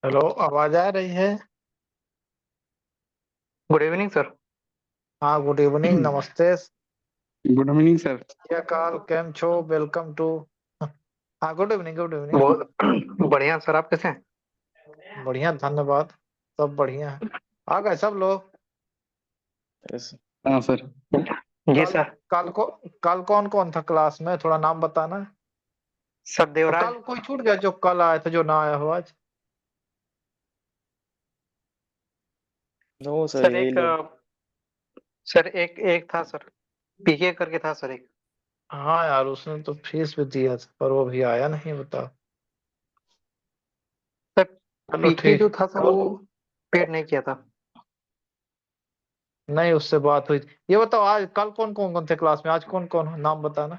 Hello, आवाज आ रही है? Good evening sir. हाँ, गुड इवनिंग, नमस्ते। Good evening sir. क्या काल, केम छो? Welcome to. हाँ, गुड इवनिंग, गुड इवनिंग। बहुत बढ़िया सर, आप कैसे हैं? बढ़िया, धन्यवाद। सब बढ़िया है। आ गए सब लोग? यस। हाँ सर। जी कल सर। कल को कल कौन कौन था क्लास में? थोड़ा नाम बताना। सर और देवराज। कल कोई छूट गया जो कल आया था, जो ना आया हो आज? नो सर, सर यही एक लोग। सर एक एक था सर। पीके करके था सर एक। हाँ यार, उसने तो फीस भी दिया था पर वो भी आया नहीं, बताओ। सर चलो पीके ठीक। जो था सर कल वो पेड नहीं किया था। नहीं, उससे बात हुई। ये बताओ, आज कल कौन कौन कौन थे क्लास में? आज कौन कौन, नाम बताना।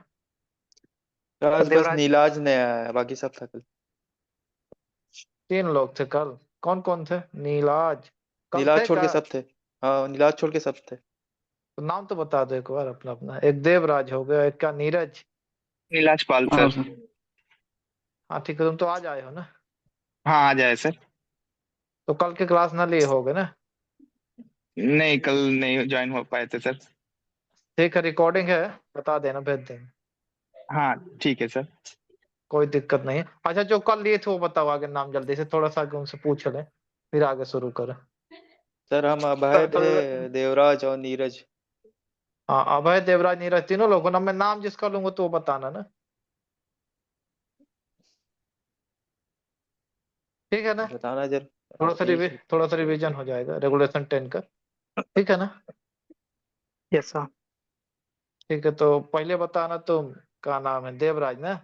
सर आज बस देवराज। नीलाज नया है, बाकी सब था कल। 3 लोग थे कल। कौन कौन थे? नीलाज कल नीलाज थे छोड़ का? के सब थे। हाँ, नीलाज छोड़ के सब थे। तो नाम तो बता दो एक बार अपना अपना। एक देवराज हो गया, एक का नीरज। नीलाज पाल हाँ सर। सर। हाँ ठीक है, तुम तो आज आए हो ना? हाँ आ जाए सर। तो कल के क्लास ना लिए होगे ना? नहीं, कल नहीं ज्वाइन हो पाए थे सर। ठीक है, रिकॉर्डिंग है। बता देना, भेज देंगे। हाँ ठीक है सर। कोई दिक्कत नहीं है। अच्छा, जो कल लिए थे वो बताओ आगे नाम, जल्दी से थोड़ा सा उनसे पूछ लें, फिर आगे शुरू करें। सर हम अभय सर थे, कल। देवराज और नीरज। हाँ, अभय, देवराज, नीरज, तीनों लोगों ना। मैं नाम जिसका लूंगा तो वो बताना ना। ठीक है ना? बताना जर। हाँ ठीक है। थोड़ा सा रिवीजन हो जाएगा रेगुलेशन 10 का। ठीक है ना? Yes sir. ठीक है, तो पहले बताना तुम। का नाम है देवराज ना?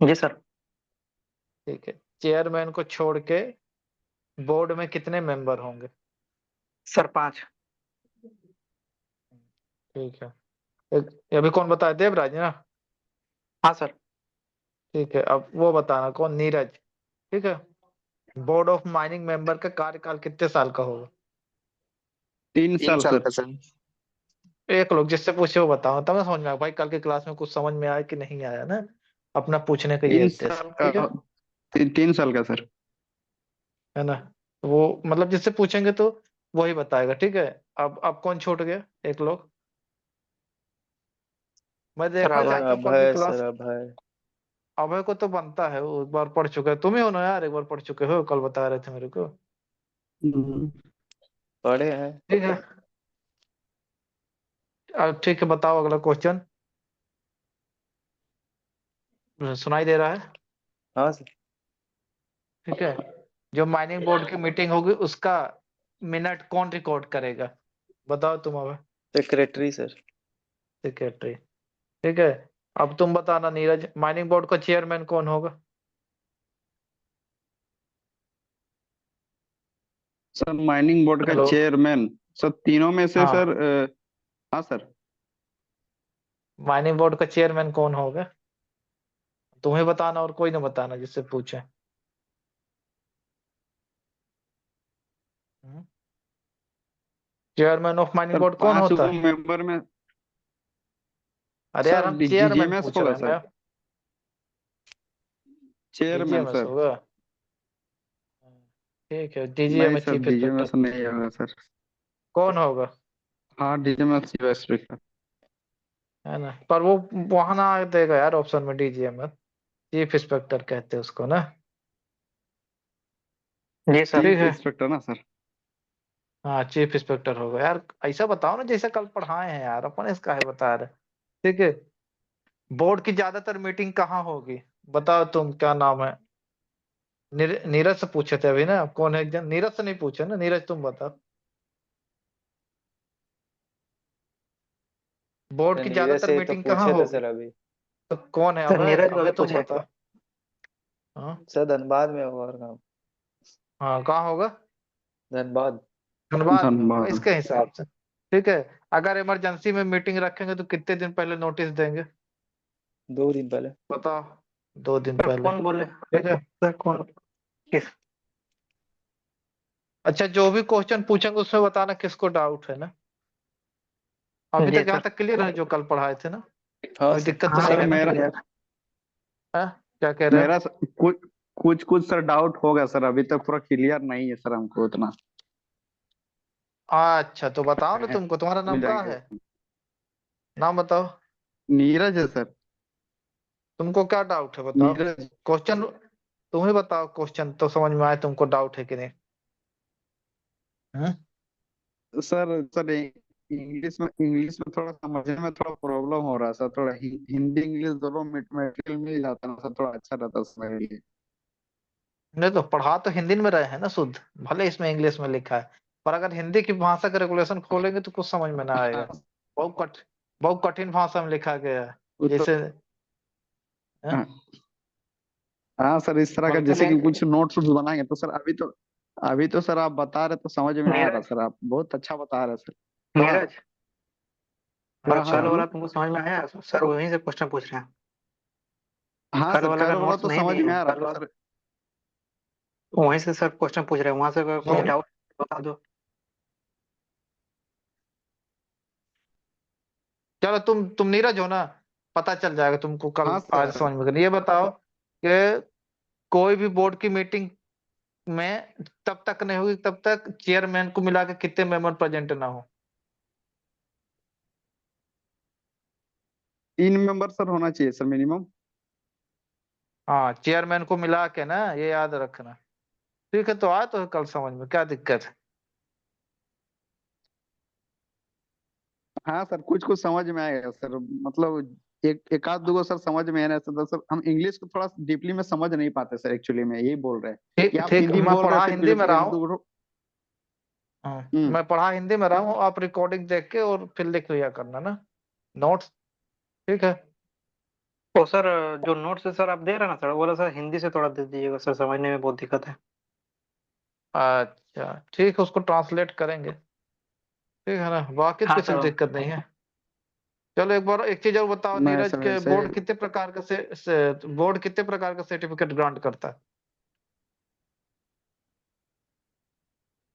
जी सर। ठीक है। चेयरमैन को छोड़ के बोर्ड में कितने मेंबर होंगे? सर 5। ठीक है। अभी कौन बताया? देवराज ना? हाँ सर। ठीक है, अब वो बताना कौन? नीरज। ठीक है। बोर्ड ऑफ माइनिंग मेंबर का कार्यकाल कितने साल का होगा? 3 साल सर। का सर। एक लोग जिससे पूछे वो बताओ, तब ना समझ में आया भाई कल की क्लास में कुछ समझ में आया कि नहीं आया ना। अपना पूछने का ये तीन उद्देश्य, साल ठीक है। का 3 साल का सर। है ना? तो वो मतलब जिससे पूछेंगे तो वही बताएगा, ठीक है। अब कौन छूट गया? एक लोग। मैं सर देखना अभय। चाहता हूँ कल की अभय सर, क्लास। अभय। अभय को तो बनता है, वो एक बार पढ़ चुका है। तुम ही हो ना यार, एक बार पढ़ चुके हो, कल बता रहे थे मेरे को। हम्म, पढ़े हैं। ठीक है। अब ठीक है, बताओ अगला क्वेश्चन। सुनाई दे रहा है? हाँ सर। ठीक है। जो माइनिंग बोर्ड की मीटिंग होगी उसका मिनट कौन रिकॉर्ड करेगा? बताओ तुम अब। Secretary sir. सेक्रेटरी। ठीक है। अब तुम बताना नीरज, माइनिंग बोर्ड का चेयरमैन कौन होगा? सर माइनिंग बोर्ड का हेलो। चेयरमैन। सर तीनों में से सर। हाँ, हाँ सर। माइनिंग बोर्ड का चेयरमैन कौन होगा? तुम्हें बताना और कोई ना बताना जिससे पूछे। Chairman of mining sir board कौन 5 होता है? मेंबर में। अरे यार, सर हम चेयरमैन डीजीएमएस पूछ होगा रहे हैं सर। ना। Chairman DGMS sir. होगा। ठीक है, नहीं DGMS sir, chief inspector. DGMS नहीं होगा सर। कौन होगा? हाँ, डीजीएमएस चीफ इंस्पेक्टर। है ना? पर वो वहां ना देगा यार ऑप्शन में डीजीएमएस। चीफ इंस्पेक्टर कहते हैं उसको ना। जी सर। ठीक चीफ है। इंस्पेक्टर ना सर। हाँ, चीफ इंस्पेक्टर होगा यार। ऐसा बताओ ना जैसे कल पढ़ाए हैं यार, अपन इसका है बता रहे। ठीक है। बोर्ड की ज्यादातर मीटिंग कहाँ होगी? बताओ तुम, क्या नाम है? नीरज से पूछे थे अभी ना, कौन है एक जन? नीरज से नहीं पूछे ना, नीरज तुम बताओ। बोर्ड सर की नीरज ज्यादातर से तो मीटिंग कहाँ पूछे थे होगी? सर अभी। तो कौन है? सर अभय, नीरज अभय वाले तुम पूछे। बताओ। हाँ। सर धनबाद में होगा, और काम। हाँ, कहाँ होगा? धनबाद। धनबाद में होगा धन्यवाद। इसके हिसाब से। ठीक है। अगर इमरजेंसी में मीटिंग रखेंगे तो कितने दिन पहले नोटिस देंगे? 2 दिन पहले। बताओ। 2 दिन सर पहले। कौन बोले? ठीक है। सर कौन? किस? अच्छा, जो भी क्वेश्चन पूछेंगे उसमें बताना किसको डाउट है ना। अभी तक जी जहाँ सर। तक क्लियर है जो कल पढ़ाए थे ना? हाँ कोई सर। दिक्कत तो हाँ नहीं सर है एकदम ना? मेरा क्लियर। हाँ? क्या कह रहे हो? मेरा कुछ कुछ कुछ सर डाउट होगा सर, अभी तक पूरा क्लियर नहीं है सर हमको उतना। अच्छा तो बताओ ना, तुमको तुम्हारा नाम मिल क्या जाएंगे। है? नाम बताओ। नीरज है सर। तुमको क्या डाउट है बताओ। नीरज। क्वेश्चन तुम ही बताओ, क्वेश्चन तो समझ में आए तुमको डाउट है कि नहीं। हम्म? सर इंग्लिश में थोड़ा समझने में थोड़ा प्रॉब्लम हो रहा है सर, थोड़ा हिंदी इंग्लिश दोनों मटेरियल मिल जाता ना सर, थोड़ा अच्छा रहता सर मेरे लिए। नहीं तो पढ़ा तो हिंदी में रहे हैं ना शुद्ध, भले इसमें इंग्लिश में लिखा है, पर अगर हिंदी की भाषा का रेगुलेशन खोलेंगे तो कुछ समझ में ना आएगा। हाँ बहुत कठिन भाषा में लिखा गया है। वो तो। जैसे हाँ हैं? हाँ सर, इस तरह का बोलते जैसे नहीं कि कुछ नोट्स बनाएंगे तो सर अभी तो सर आप बता रहे तो समझ में आ रहा नीरज। सर, आप बहुत अच्छा बता रहे सर। हाँ नीरज, जो हाँ हाँ कल अच्छा वाला बोलो। तुमको समझ में आया सर, वहीं से क्वेश्चन पूछ रहे हैं। हाँ कल सर, वाला का कल वाला नोट्स तो नहीं समझ दिए में हैं, आ रहा कल था वाला सर। वहीं से सर क्वेश्चन पूछ रहे हैं, वहां से अगर कुछ तो डाउट बता दो। चलो तुम नीरज हो ना, पता चल जाएगा तुमको कल हाँ आज सर। समझ में। ये बताओ कि कोई भी बोर्ड की मीटिंग में तब तक नहीं होगी तब तक चेयरमैन को मिला के कितने मेंबर प्रेजेंट ना हो। 3 मेंबर सर होना चाहिए सर मिनिमम। हाँ चेयरमैन को मिला के ना, ये याद रखना। ठीक है तो आए तो कल समझ में, क्या दिक्कत है। हाँ सर, कुछ कुछ समझ में आएगा सर, मतलब एक आध दो सर समझ में है ना सर। सर हम इंग्लिश को थोड़ा डीपली में समझ नहीं पाते सर, एक्चुअली में यही बोल रहे हैं कि ठीक आप ठीक, हिंदी में मैं बोल रहे हैं पढ़ा फिर भी हिंदी में रहा एक हूँ। दो। मैं हम्म। पढ़ा हिंदी में रहा हूँ, आप रिकॉर्डिंग देख के और फिर लिख लिया करना ना नोट्स। ठीक है। तो सर, जो नोट्स है सर आप दे रहे हैं ना सर, वो वाला सर हिंदी से थोड़ा दे दीजिएगा सर, समझने में बहुत दिक्कत है। अच्छा ठीक है, उसको ट्रांसलेट करेंगे। ठीक है ना, बाकी तो हाँ किसी सर। दिक्कत नहीं है। चलो एक बार एक चीज और बताओ नहीं नीरज, सर के ऐसे। बोर्ड कितने प्रकार का बोर्ड कितने प्रकार का सर्टिफिकेट ग्रांट करता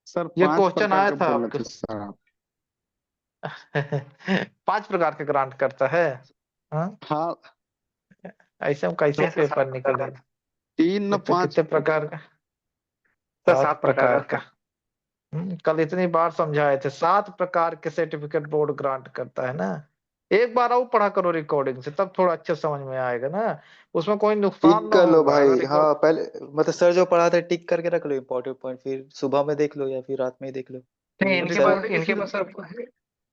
सर है? ये 5 क्वेश्चन प्रकार आया का था बोल आपके। रहे थे सर आप। 5 प्रकार के ग्रांट करता है। हाँ, हाँ। ऐसे में कैसे नहीं सर, पेपर 7 प्रकार का। निकलेगा। 3 न 5। कितने प्रकार का? सर 7 7 प्रकार प्रकार का। का। कल इतनी बार समझाए थे, 7 प्रकार के सर्टिफिकेट बोर्ड ग्रांट करता है ना। एक बार और पढ़ा करो रिकॉर्डिंग से, तब थोड़ा अच्छे समझ में आएगा ना। उसमें कोई नुकसान टिक ना कर लो होगा अगर भाई, हाँ रिकॉर्ड। पहले मतलब सर जो पढ़ाते टिक करके रख लो इम्पोर्टेंट पॉइंट, फिर सुबह में देख लो या फिर रात में ही देख लो नहीं, कि इनके सर। पास रिकॉर्डिंग इनके इसलिए पास सर,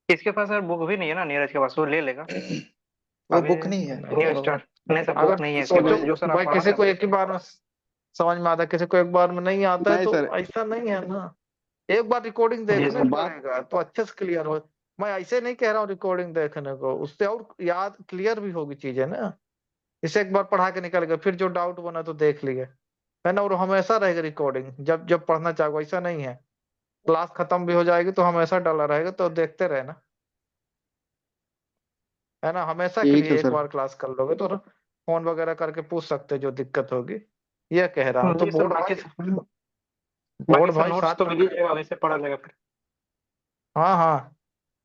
इसके पास सर बुक भी नहीं है ना, नीरज के पास, वो ले लेगा वो अभी। बुक नहीं है। न्यू ओ, स्टार्ट नहीं सर, बुक अगर नहीं है इसके सोचो पास, जो सर आप भाई, किसी पढ़ाते को हैं। एक ही बार में समझ में आता है, किसी को एक बार में नहीं आता है, नहीं तो सर। ऐसा नहीं है ना। एक बार रिकॉर्डिंग जी देखने सर। बात। पड़ेगा तो अच्छे से क्लियर हो। मैं ऐसे नहीं कह रहा हूँ रिकॉर्डिंग देखने को, उससे और याद क्लियर भी होगी चीजें ना। इसे एक बार पढ़ा के निकल गए, फिर जो डाउट बना तो देख लिए, है ना। और हमेशा रहेगा रिकॉर्डिंग, जब जब पढ़ना चाहो, ऐसा नहीं है। क्लास खत्म भी हो जाएगी तो हमेशा डाला रहेगा, तो देखते रहना, है ना। हमेशा के ठीक है लिए एक सर। बार क्लास कर लोगे तो फोन वगैरह करके पूछ सकते हो जो दिक्कत होगी। ये कह रहा हूँ तो जी सर, बोर्ड भाई। बाकी बोर्ड सर भाई नोट्स तो 7 मिल ही प्रकार। जाएगा, वैसे पढ़ा जाएगा फिर। हाँ हाँ,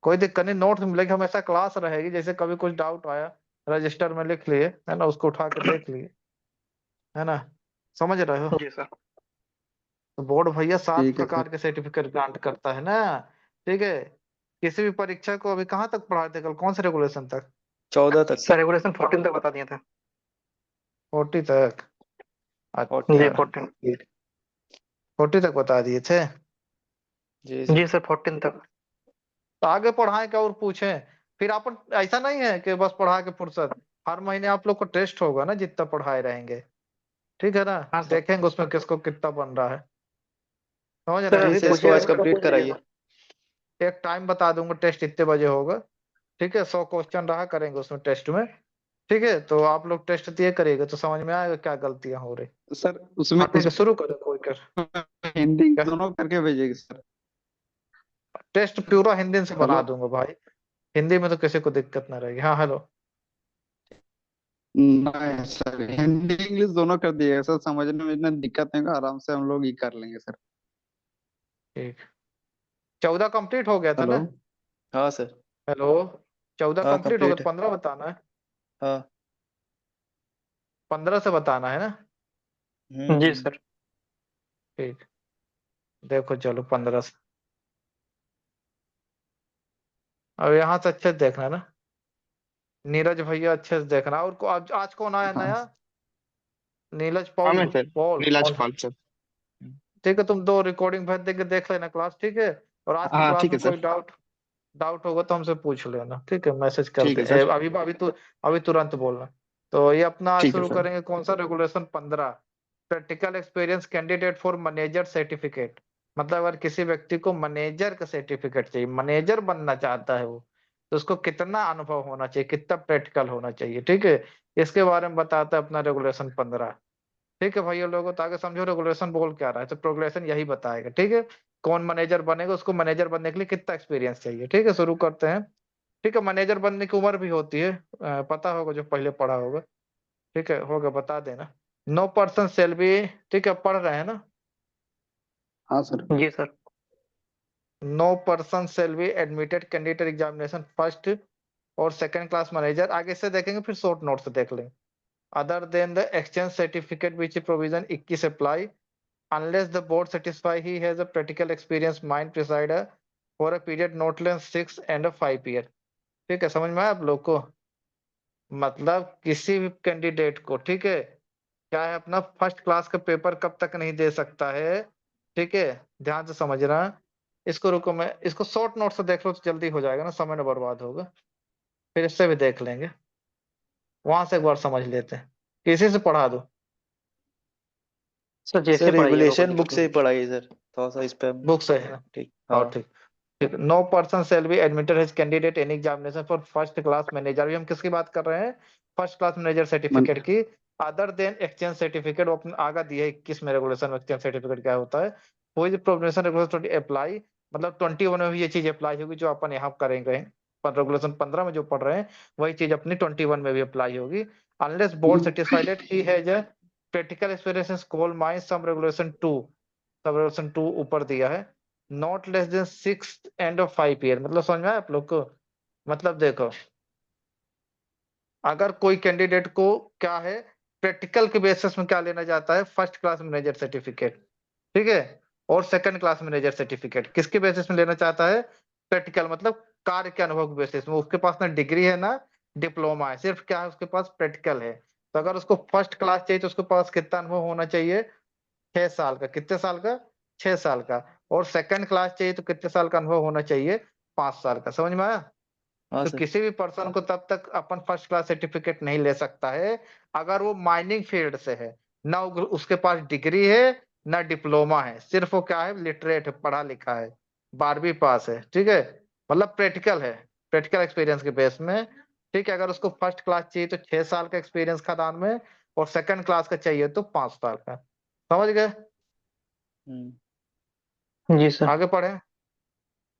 कोई दिक्कत नहीं, नोट्स मिलेगी, हमेशा क्लास रहेगी। जैसे कभी कुछ डाउट आया, रजिस्टर में लिख लिए, है ना, उसको उठा के देख लिए, है ना। समझ रहे हो। जी सर। तो बोर्ड भैया सात ठीक है सर। प्रकार के सर्टिफिकेट ग्रांट करता है ना। ठीक है। किसी भी परीक्षा को अभी कहाँ तक पढ़ाए थे कल, कौन से रेगुलेशन तक? 14 तक। सर रेगुलेशन 14 तक बता दिया था। 40 तक। जी अच्छा, 14। 40 तक बता दिए थे। जी सर। जी सर 14 तक। तो आगे पढ़ाएं क्या और पूछें। फिर आप, ऐसा नहीं है कि बस पढ़ा के फुर्सत। हर महीने आप लोग को टेस्ट होगा ना, जितना पढ़ाए रहेंगे। ठीक है ना। हाँ सर। देखेंगे उसमें किसको कितना बन रहा है। समझ रहे सर हैं जी अभी सर, टेस्ट इसको पूछिएगा आज का। तो कंप्लीट पूछ कराइए। लीजिएगा। एक टाइम बता दूंगा, टेस्ट इतने बजे होगा। ठीक है, 100 क्वेश्चन रहा करेंगे उसमें टेस्ट में। ठीक है, तो आप लोग टेस्ट दिए करिएगा तो समझ में आएगा क्या गलतियां हो रही। सर उसमें हाँ ठीक है, शुरू करो कोई कर। हिंदी क्या? दोनों करके भेजिएगा सर। टेस्ट पूरा हिंदी से बना हेलो। दूंगा भाई। हिंदी में तो किसी को दिक्कत ना रहेगी। हाँ हेलो। नहीं सर, हिंदी इंग्लिश दोनों कर दिएगा सर, समझने में इतना दिक्कत नहीं होगा, आराम से हम लोग ही कर लेंगे सर। ठीक। 14 कंप्लीट हो गया था हेलो। ना? हाँ सर। हेलो। 14 हाँ कंप्लीट हो गया कंप्लीट तो है। 15 बताना है। हाँ 15 से बताना है ना। जी सर। ठीक, देखो चलो 15 से। अब यहाँ से अच्छे से देखना ना, नीरज भैया अच्छे से देखना। और आज कौन आया हाँ नया? नीरज हाँ पॉल मैं सर, पॉल नीलाज कौन? पाल सर। ठीक है, तुम 2 रिकॉर्डिंग भेज देंगे, देख लेना क्लास, ठीक है। और आज की हाँ क्लास ठीक में है कोई सर। डाउट डाउट होगा तो हमसे पूछ लेना, ठीक है, मैसेज कर ठीक दे है सर। अभी अभी तो अभी तुरंत बोलना। तो ये अपना आज ठीक है शुरू सर। करेंगे कौन सा, regulation 15, practical experience candidate for manager certificate. मतलब अगर किसी व्यक्ति को मैनेजर का सर्टिफिकेट चाहिए, मैनेजर बनना चाहता है वो, तो उसको कितना अनुभव होना चाहिए, कितना प्रैक्टिकल होना चाहिए, ठीक है। इसके बारे में बताता है अपना रेगुलेशन 15। ठीक है भैया लोगों, तो आगे समझो रेगुलेशन बोल क्या रहा है, तो प्रोग्रेशन यही बताएगा, ठीक है। कौन मैनेजर बनेगा, उसको मैनेजर बनने के लिए कितना एक्सपीरियंस चाहिए, ठीक है। शुरू करते हैं। ठीक है, मैनेजर बनने की उम्र भी होती है, पता होगा जो पहले पढ़ा होगा। ठीक है, होगा बता देना। नो पर्सन सेल बी, ठीक है, पढ़ रहे हैं ना। हाँ सर। जी sir. No person shall be admitted candidate examination first और सेकंड क्लास मैनेजर, आगे से देखेंगे फिर शॉर्ट नोट से देख लेंगे। Other than the exchange certificate which provision 21 apply unless the board satisfy he has a practical experience mind presider for a period not less 6 and a 5 year। ठीक है, समझ में आया आप लोग को? मतलब किसी भी कैंडिडेट को, ठीक है, क्या है, अपना फर्स्ट क्लास का पेपर कब तक नहीं दे सकता है, ठीक है। ध्यान से समझना। इसको रुको, मैं इसको शॉर्ट नोट से देख लो तो जल्दी हो जाएगा ना, समय न बर्बाद होगा। फिर इससे भी देख लेंगे, वहां से एक बार समझ लेते हैं, किसी से पढ़ा दो। सर जैसे सर पढ़ाइएगा कोई रेगुलेशन बुक दिक्कत से ही नहीं। पढ़ाइए सर, थोड़ा सा इस पे हम। बुक से है। ठीक, और हाँ। ठीक, ठीक। No person shall be admitted as candidate in examination for first class manager, अभी हम किसकी बात कर रहे हैं? फर्स्ट क्लास मैनेजर मन, सर्टिफिकेट की। अदर देन एक्सचेंज सर्टिफिकेट, वो अपने आगा दिया है 21 में रेगुलेशन में एक्सचेंज सर्टिफिकेट क्या होता है। कोई प्रोविजन रेगुलेशन अप्लाई, मतलब 21 में भी ये चीज अप्लाई होगी जो अपन यहाँ करेंगे। पर रेगुलेशन 15 में जो पढ़ रहे हैं वही चीज अपनी 21 में भी अप्लाई होगी। Unless board satisfied that he has a practical experience in coal mines, sub regulation 2, sub regulation 2 ऊपर दिया है। Not less than 6 and 5 year, मतलब समझ में आया आप लोग को? मतलब देखो, अगर कोई कैंडिडेट को क्या है, प्रैक्टिकल के बेसिस में क्या लेना चाहता है, फर्स्ट क्लास मैनेजर सर्टिफिकेट, ठीक है, और सेकंड क्लास मैनेजर सर्टिफिकेट किसके बेसिस में लेना चाहता है? प्रैक्टिकल, मतलब कार्य के अनुभव के बेसिस में। उसके पास ना डिग्री है ना डिप्लोमा है, सिर्फ क्या है उसके पास, प्रैक्टिकल है। तो अगर उसको फर्स्ट क्लास चाहिए तो उसके पास कितना अनुभव होना चाहिए? 6 साल का। कितने साल का? 6 साल का। और सेकंड क्लास चाहिए तो कितने साल का अनुभव होना चाहिए? 5 साल का। समझ में आया? हाँ तो सर। किसी भी पर्सन को तब तक अपन फर्स्ट क्लास सर्टिफिकेट नहीं ले सकता है अगर वो माइनिंग फील्ड से है, ना उसके पास डिग्री है ना डिप्लोमा है, सिर्फ वो क्या है, लिटरेट है, पढ़ा लिखा है, 12वीं पास है, ठीक है। मतलब प्रैक्टिकल है, प्रैक्टिकल एक्सपीरियंस के बेस में। ठीक है, अगर उसको फर्स्ट क्लास चाहिए तो 6 साल का एक्सपीरियंस खदान में, और सेकंड क्लास का चाहिए तो 5 साल का। समझ गए? हम्म। जी सर। आगे पढ़े।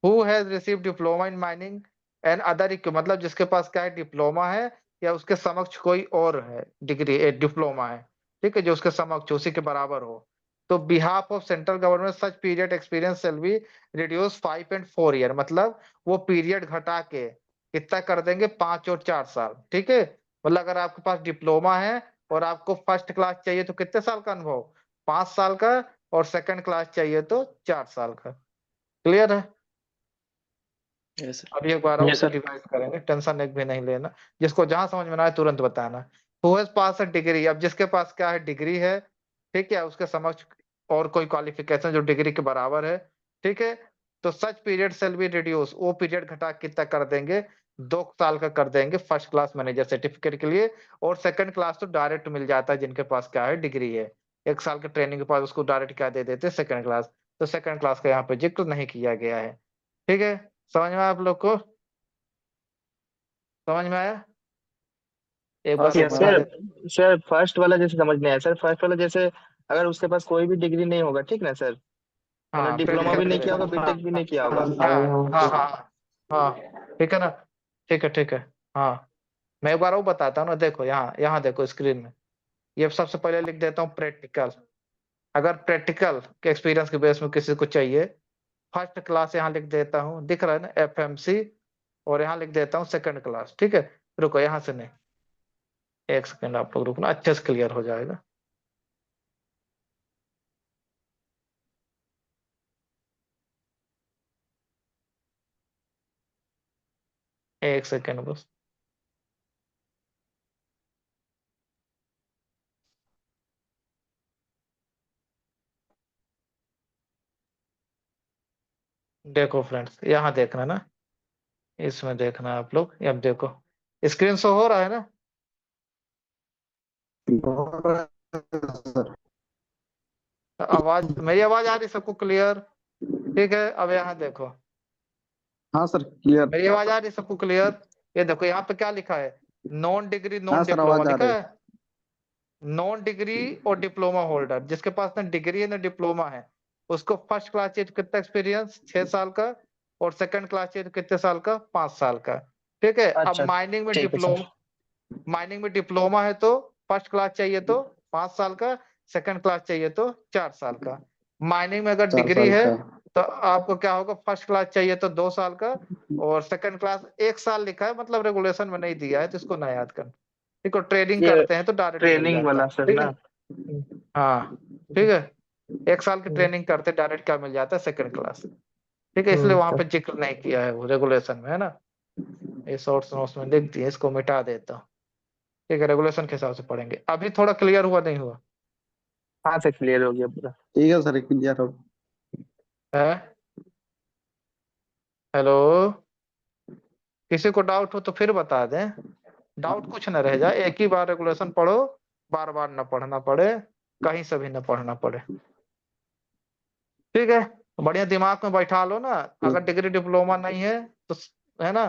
Who has receive diploma in mining and other, मतलब जिसके पास क्या है, डिप्लोमा है या उसके समक्ष कोई और है डिग्री, डिप्लोमा है, ठीक है, जो उसके समक्ष उसी के बराबर हो, तो behalf of central government such period experience shall be reduce 5 and 4 year, मतलब वो पीरियड घटा के कितना कर देंगे, 5 और 4 साल, ठीक है। मतलब अगर आपके पास डिप्लोमा है और आपको फर्स्ट क्लास चाहिए तो कितने साल का अनुभव? 5 साल का। और सेकंड क्लास चाहिए तो 4 साल का। क्लियर है? Yes sir. अब एक बार जी उसको सर। रिवाइज करेंगे, टेंशन एक भी नहीं लेना। जिसको जहां समझ में ना आए तुरंत बताना। Who has pass a degree, अब जिसके पास क्या है, डिग्री है, ठीक है, उसके समक्ष और कोई क्वालिफिकेशन जो डिग्री के बराबर है, ठीक है, तो such period shall be reduce, वो पीरियड घटा के कितना कर देंगे, 2 साल का कर देंगे फर्स्ट क्लास मैनेजर सर्टिफिकेट के लिए। और सेकंड क्लास तो डायरेक्ट मिल जाता है जिनके पास क्या है, डिग्री है। 1 साल के ट्रेनिंग के बाद उसको डायरेक्ट क्या दे देते, सेकंड क्लास। तो सेकंड क्लास का यहाँ पे जिक्र नहीं किया गया है, ठीक है। समझ में आया आप लोग को? समझ में आया? एक हाँ बार और सर, यस बता सर। सर, दे। सर फर्स्ट वाला जैसे समझ नहीं आया सर। फर्स्ट वाला जैसे अगर उसके पास कोई भी डिग्री नहीं होगा, ठीक ना सर, मतलब हाँ, डिप्लोमा भी प्रैक्टिकल के नहीं किया होगा, बेस। बीटेक भी नहीं किया होगा। हाँ हाँ हाँ हाँ, ठीक है ना, ठीक है ठीक है। हाँ, मैं एक बार वो बताता हूँ ना, देखो यहाँ यहाँ देखो स्क्रीन में, ये सबसे पहले लिख देता हूँ प्रैक्टिकल। अगर प्रैक्टिकल के एक्सपीरियंस के बेस में किसी को चाहिए, फर्स्ट क्लास यहाँ लिख देता हूँ, दिख रहा है ना, FMC। और यहाँ लिख देता हूँ सेकंड क्लास, ठीक है। रुको, यहाँ से नहीं, एक सेकंड आप लोग रुकना, अच्छे से क्लियर हो जाएगा। एक सेकेंड बस। देखो फ्रेंड्स, यहाँ देखना ना, इसमें देखना है आप लोग, अब देखो स्क्रीन शो हो रहा है ना। सर। आवाज, मेरी आवाज आ रही सबको क्लियर? ठीक है, अब यहाँ देखो, हाँ सर, क्लियर। मेरी आवाज आ रही सबको क्लियर? ये देखो यहाँ पे क्या लिखा है, नॉन डिग्री हाँ नॉन सर, डिप्लोमा आवाज आ लिखा रही है। नॉन डिग्री और डिप्लोमा होल्डर, जिसके पास ना डिग्री है ना डिप्लोमा है, उसको फर्स्ट क्लास चाहिए कितना एक्सपीरियंस, 6 साल का। और सेकंड क्लास चाहिए कितने साल का, 5 साल का। ठीक है, अब अच्छा, माइनिंग में ठीक है सर। डिप्लोमा, माइनिंग में डिप्लोमा है तो फर्स्ट क्लास चाहिए तो 5 साल का, सेकंड क्लास चाहिए तो 4 साल का। माइनिंग में अगर चार डिग्री साल है का। तो आपको क्या होगा, फर्स्ट क्लास चाहिए तो 2 साल का, और सेकंड क्लास 1 साल लिखा है, मतलब रेगुलेशन में नहीं दिया है तो इसको ना याद करना। ठीक है, ट्रेडिंग ये करते हैं तो डायरेक्ट मिल ट्रेनिंग जाता वाला है। सर ठीक है, ना? हाँ ठीक है, 1 साल की ट्रेनिंग करते डायरेक्ट क्या मिल जाता है, सेकंड क्लास। ठीक है, इसलिए वहां सर। पे जिक्र नहीं किया है वो रेगुलेशन में, है ना। ये शॉर्ट्स नोट्स में लिख दिए, इसको मिटा देता हूँ। ठीक है, रेगुलेशन के हिसाब से पढ़ेंगे। अभी थोड़ा क्लियर हुआ नहीं हुआ हाँ सर, क्लियर हो गया पूरा। ठीक है सर, क्लियर हो। है? हेलो, किसी को डाउट हो तो फिर बता दें, डाउट कुछ न रह जाए, एक ही बार रेगुलेशन पढ़ो, बार बार न पढ़ना पड़े, कहीं से भी न पढ़ना पड़े। ठीक है, बढ़िया दिमाग में बैठा लो ना। अगर डिग्री डिप्लोमा नहीं है तो, है ना,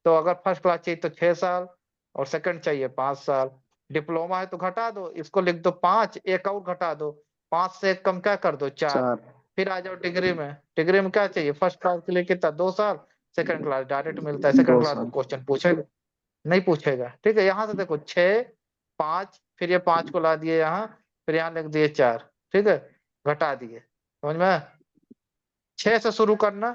तो अगर फर्स्ट क्लास चाहिए तो 6 साल, और सेकंड चाहिए 5 साल। डिप्लोमा है तो घटा दो, इसको लिख दो 5, एक और घटा दो, 5 से एक कम क्या कर दो, 4। 4। फिर आ जाओ डिग्री में, डिग्री में क्या चाहिए, फर्स्ट क्लास के लिए कितना, 2 साल। सेकंड क्लास डायरेक्ट मिलता है, सेकंड दो क्लास में साल क्वेश्चन पूछेगा नहीं, पूछेगा। ठीक है, यहाँ से देखो 6, 5, फिर ये 5 को ला दिए यहाँ, फिर यहाँ लिख दिए 4। ठीक है, घटा दिए, समझ में आया? 6 से शुरू करना।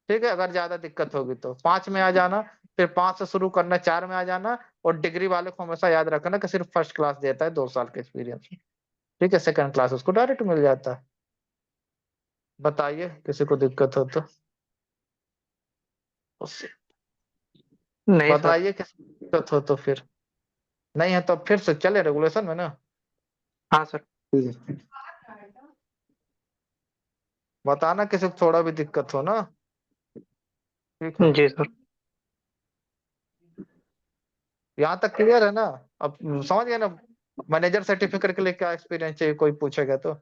ठीक है, अगर ज्यादा दिक्कत होगी तो 5 में आ जाना, फिर 5 से शुरू करना, 4 में आ जाना। और डिग्री वाले को हमेशा याद रखना कि सिर्फ फर्स्ट क्लास देता है 2 साल के एक्सपीरियंस। ठीक है, सेकंड क्लास उसको डायरेक्ट मिल जाता है। बताइए किसी को दिक्कत हो तो उससे नहीं सर। बताइए, किसी को दिक्कत हो तो फिर, नहीं है तो फिर से चले रेगुलेशन में ना। हाँ सर। ठीक है। बताना किसी को थोड़ा भी दिक्कत हो ना। ठीक है, जी सर। यहाँ तक क्लियर है ना? अब समझ गए ना, मैनेजर सर्टिफिकेट के लिए क्या एक्सपीरियंस चाहिए, कोई पूछेगा तो।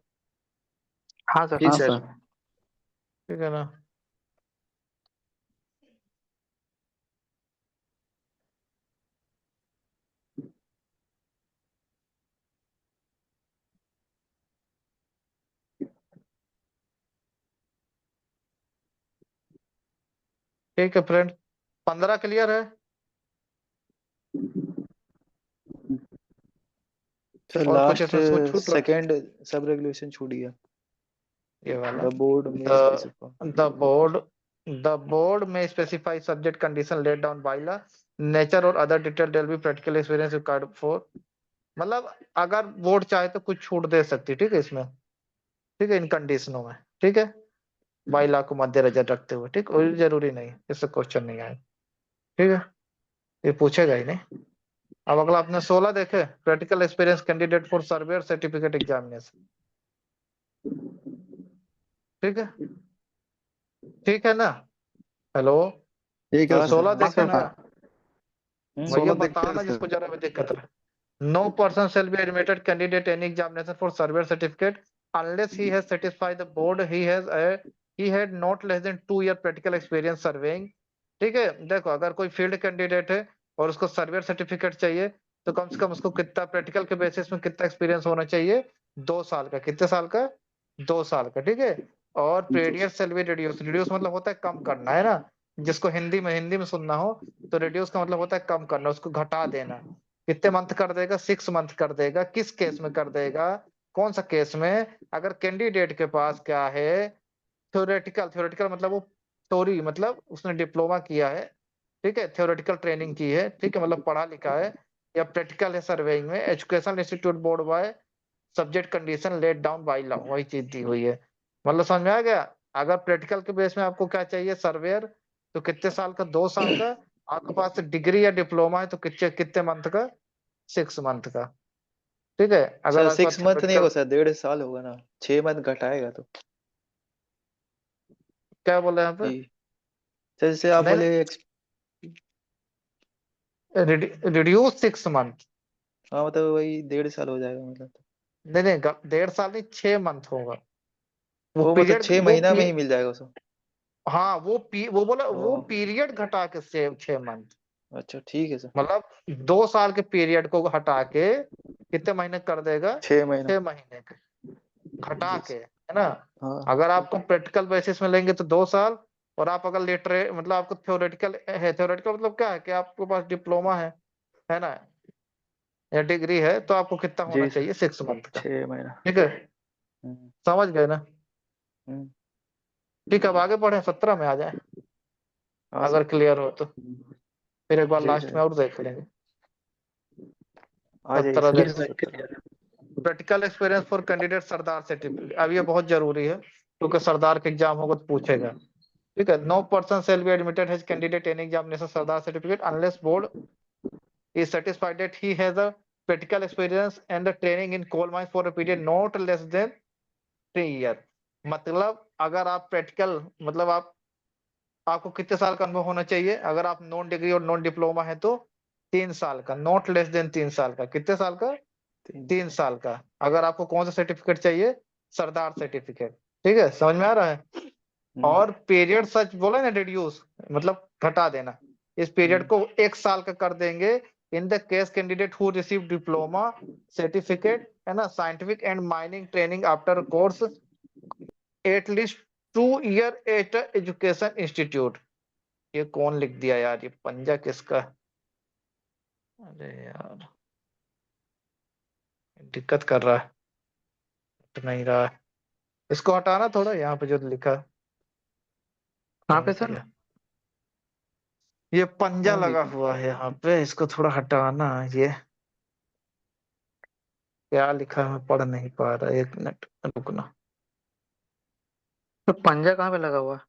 हाँ सर। जी हाँ सर। सर। ठीक है ना। ठीक है फ्रेंड, 15 क्लियर है? सर और कुछ लास्ट इसमें कुछ छूट रहा? सेकंड सब रेगुलेशन छूट गया। ये वाला, द बोर्ड में the specify. The board the board में specify subject condition laid down by law, nature और अदर डिटेल डेल be practical experience required for. मतलब अगर बोर्ड चाहे तो कुछ छूट दे सकती है, ठीक है इसमें। ठीक है, इन कंडीशनों में। ठीक है, बाय लॉ को मद्देनजर रखते हुए। ठीक, और जरूरी नहीं, इससे क्वेश्चन नहीं आए। ठीक है, ये पूछेगा ही नहीं। अब अगला अपने 16 देखे, practical experience candidate for surveyor certificate examination. ठीक है, ठीक है ना। हेलो, ठीक है हाँ सर। 16 सर। हाँ देखे सर। ना? भैया 16 देखते हैं बताना सर। जिसको जरा भी दिक्कत है। No person shall be admitted candidate any examination for surveyor certificate unless he has satisfied the board he had not less than 2 year practical experience surveying। ठीक है, देखो अगर कोई फील्ड कैंडिडेट है और उसको सर्वेयर सर्टिफिकेट चाहिए, तो कम से कम उसको कितना प्रैक्टिकल के बेसिस में कितना एक्सपीरियंस होना चाहिए, 2 साल का। कितने साल का, 2 साल का। ठीक है, और period shall be reduced, reduce मतलब होता है कम करना, है ना। जिसको हिंदी में सुनना हो तो रिड्यूस का मतलब होता है कम करना, उसको घटा देना। कितने मंथ कर देगा, 6 मंथ कर देगा। किस केस में कर देगा, कौन सा केस में, अगर कैंडिडेट के पास क्या है, थ्योरेटिकल, थ्योरेटिकल मतलब वो थ्योरी, मतलब उसने डिप्लोमा किया है। ठीक है, थ्योरेटिकल ट्रेनिंग की है, ठीक है, मतलब पढ़ा लिखा है। या प्रैक्टिकल है सर्वेइंग में, education institute board by subject condition laid down by law, वही चीज दी हुई है। मतलब समझ में आ गया। अगर प्रैक्टिकल के बेस में आपको क्या चाहिए, सर्वेयर, तो कितने साल का, 2 साल का। आपके पास डिग्री या डिप्लोमा है तो कितने कितने मंथ का? 6 मंथ का। ठीक है, अगर सर आपके पास 6 मंथ नहीं थ्योरेटिकल, होगा सर, 1.5 साल होगा ना, 6 मंथ घटाएगा तो। क्या बोले यहाँ पे? जी सर, जैसे आप नहीं बोले नहीं, रिड्यूस 6 मंथ। हाँ मतलब वही 1.5 साल हो जाएगा मतलब। नहीं नहीं, 1.5 साल नहीं, 6 मंथ होगा वो वो मतलब पीरियड, 6 महीना में ही मिल जाएगा उसको। हाँ वो बोला ओ वो पीरियड घटा के 6 मंथ, अच्छा ठीक है सर। मतलब 2 साल के पीरियड को हटा के कितने महीने कर देगा? 6 महीना। 6 महीने के घटा जी के, सर। है ना। हाँ अगर आपको प्रैक्टिकल बेसिस में लेंगे तो 2 साल, और आप अगर लेटर मतलब आपको थ्योरेटिकल है, थ्योरेटिकल मतलब क्या है कि आपके पास डिप्लोमा है ना, या डिग्री है, तो आपको कितना होना जी सर, चाहिए? 6 मंथ का। 6 महीना। ठीक है, हम्म समझ गए ना। हम्म, ठीक है, अब आगे बढ़े, 17 में आ जाए हाँ अगर सर। क्लियर हो तो, फिर एक बार जी लास्ट में सर, और देख लेंगे। आ जाइए 17 सर देखो, 17। Practical experience for candidate Sardar certificate, अब ये बहुत जरूरी है क्योंकि सरदार के एग्जाम होगा तो पूछेगा। ठीक है, no person shall be admitted as candidate any examination sirdar certificate unless board is satisfied that he has a practical experience and the training in coal mines for a period not less than 3 year। मतलब अगर आप practical मतलब आपको कितने साल का अनुभव होना चाहिए? अगर आप नॉन डिग्री और नॉन डिप्लोमा है तो 3 साल का, नॉट लेस देन 3 साल का। कितने साल का? 3 साल। 3 साल का। अगर आपको कौन सा सर्टिफिकेट चाहिए? सरदार सर्टिफिकेट। ठीक है, समझ में आ रहा है। हम्म और पीरियड सच बोला ना, रिड्यूस मतलब घटा देना, इस पीरियड हम्म, को 1 साल का कर देंगे in the case candidate who receive diploma certificate, है ना, scientific and mining training after course at least 2 year at education institute. ये कौन लिख दिया यार, ये पंजा किसका है? अरे यार, दिक्कत कर रहा है, हट नहीं रहा है। इसको हटाना थोड़ा, यहाँ पे जो लिखा है, कहाँ पे गलत सर? किया। ये पंजा कौन लगा लिखा? हुआ है यहाँ पे, इसको थोड़ा हटाना। ये क्या लिखा है मैं पढ़ नहीं पा रहा, 1 मिनट रुकना। तो पंजा कहाँ पे लगा हुआ है?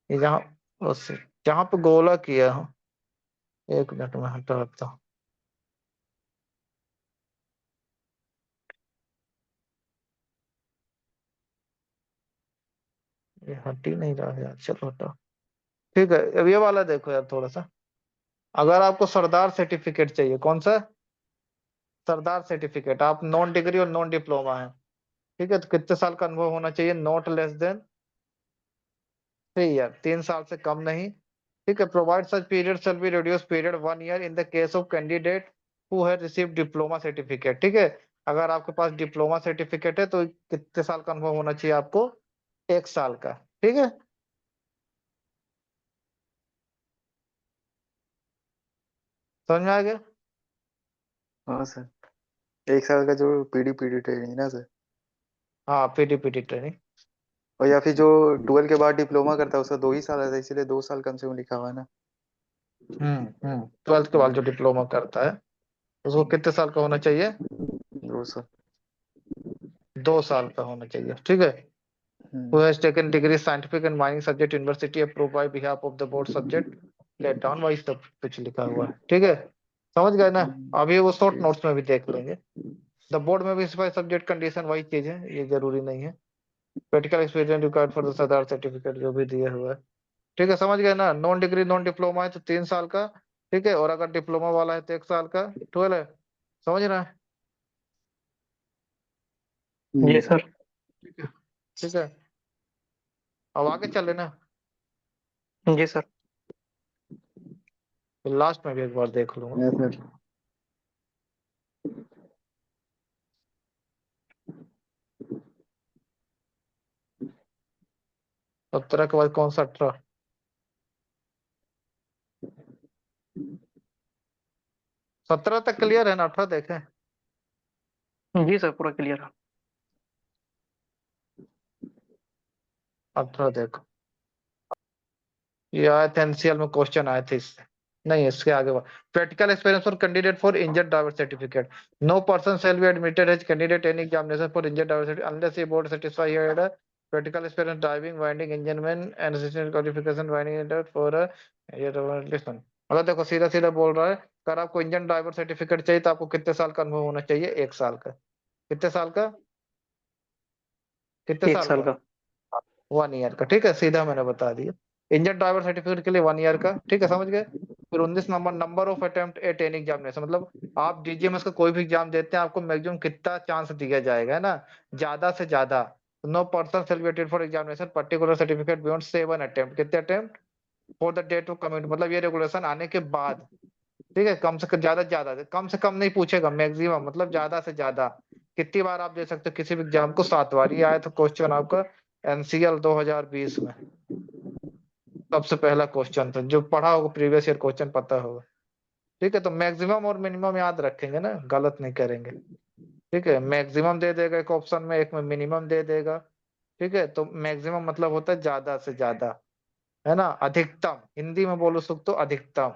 ये जहाँ बस जहाँ पे गोला किया हूँ, 1 मिनट में हटाता हूँ। ये हट ही नहीं रहा है यार, चलो हटाओ। ठीक है, अब ये वाला देखो यार थोड़ा सा। अगर आपको सरदार सर्टिफिकेट चाहिए, कौन सा? सरदार सर्टिफिकेट, आप नॉन डिग्री और नॉन डिप्लोमा है। ठीक है, तो कितने साल का अनुभव होना चाहिए? नॉट लेस देन 3 year, 3 साल से कम नहीं। ठीक है, provide such period shall be reduce period 1 year in the case of candidate who has received diploma certificate. ठीक है, अगर आपके पास डिप्लोमा सर्टिफिकेट है तो कितने साल का अनुभव होना चाहिए आपको? 1 साल का। ठीक है, समझ में आ गया। हाँ सर, 1 साल का जो पीडी ट्रेनिंग ना सर। हाँ, पीटी ट्रेनिंग। और या फिर जो 12 के बाद डिप्लोमा करता है उसका 2 ही साल रहता है, इसीलिए 2 साल कम से कम लिखा हुआ है ना। 12th के बाद हम्म, जो डिप्लोमा करता है उसको कितने साल का होना चाहिए? 2 साल। 2 साल का होना चाहिए। ठीक है, who hmm has taken degree scientific and mining subject university approved by behalf of the board subject let down वही सब कुछ लिखा हुआ है। ठीक है, समझ गए ना। अभी वो शॉर्ट ठीक। नोट्स में भी देख लेंगे। द बोर्ड में भी सब्जेक्ट कंडीशन वही चीज है, ये जरूरी नहीं है। Practical experience required for the सदर सर्टिफिकेट जो भी दिया हुआ है। ठीक है, समझ गए ना। नॉन डिग्री नॉन डिप्लोमा है तो 3 साल का। ठीक है, और अगर डिप्लोमा वाला है तो 1 साल का। 12 है, समझ रहे हैं। जी सर। ठीक है, ठीक है, अब आगे चले ना। जी सर। लास्ट में भी एक बार देख लूंगा। है सर। 17 के बाद कौन सा? 18? 17 तक क्लियर है ना? 18 देखें। जी सर, पूरा क्लियर है। 18 देखो, ये आया था एनसीएल में, क्वेश्चन आए थे इससे। नहीं, इसके आगे practical experience for candidate for engine driver certificate. No person shall be admitted as candidate any examination for engine driver certificate unless he board satisfy practical experience driving winding engine man and assistant qualification winding inter for listen. मतलब देखो सीधा सीधा बोल रहा है, अगर आपको engine driver certificate चाहिए तो आपको कितने साल का अनुभव होना चाहिए? 1 साल का। कितने साल का? कितने एक साल साल का? का। 1 ईयर का। ठीक है, सीधा मैंने बता दिया। इंजन ड्राइवर सर्टिफिकेट के लिए 1 ईयर का। ठीक है, समझ गए? फिर 19 number, number of attempt at any examination, मतलब आप डीजीएमएस का कोई भी एग्जाम देते हैं आपको मैक्सिमम कितना चांस दिया जाएगा, है ना? ज्यादा से ज्यादा। No person shall be vetted for examination particular certificate beyond 7 attempt. कितने attempt? For the date of commit, मतलब ये रेगुलेशन आने के बाद। ठीक है, कम से कम, ज्यादा, कम से कम नहीं पूछेगा, मैक्सिमम मतलब ज्यादा से ज्यादा। कितनी बार आप दे सकते हो किसी भी एग्जाम को? 7 बार। ये आया था क्वेश्चन आपका एनसीएल 2020 में, सबसे पहला क्वेश्चन था। जो पढ़ा होगा प्रीवियस ईयर क्वेश्चन पता होगा। ठीक है, तो मैक्सिमम और मिनिमम याद रखेंगे ना, गलत नहीं करेंगे। ठीक है, मैक्सिमम दे देगा एक ऑप्शन में, एक में मिनिमम दे देगा। ठीक है, तो मैक्सिमम मतलब होता है ज्यादा से ज्यादा, है ना? अधिकतम, हिंदी में बोलो सुख तो अधिकतम।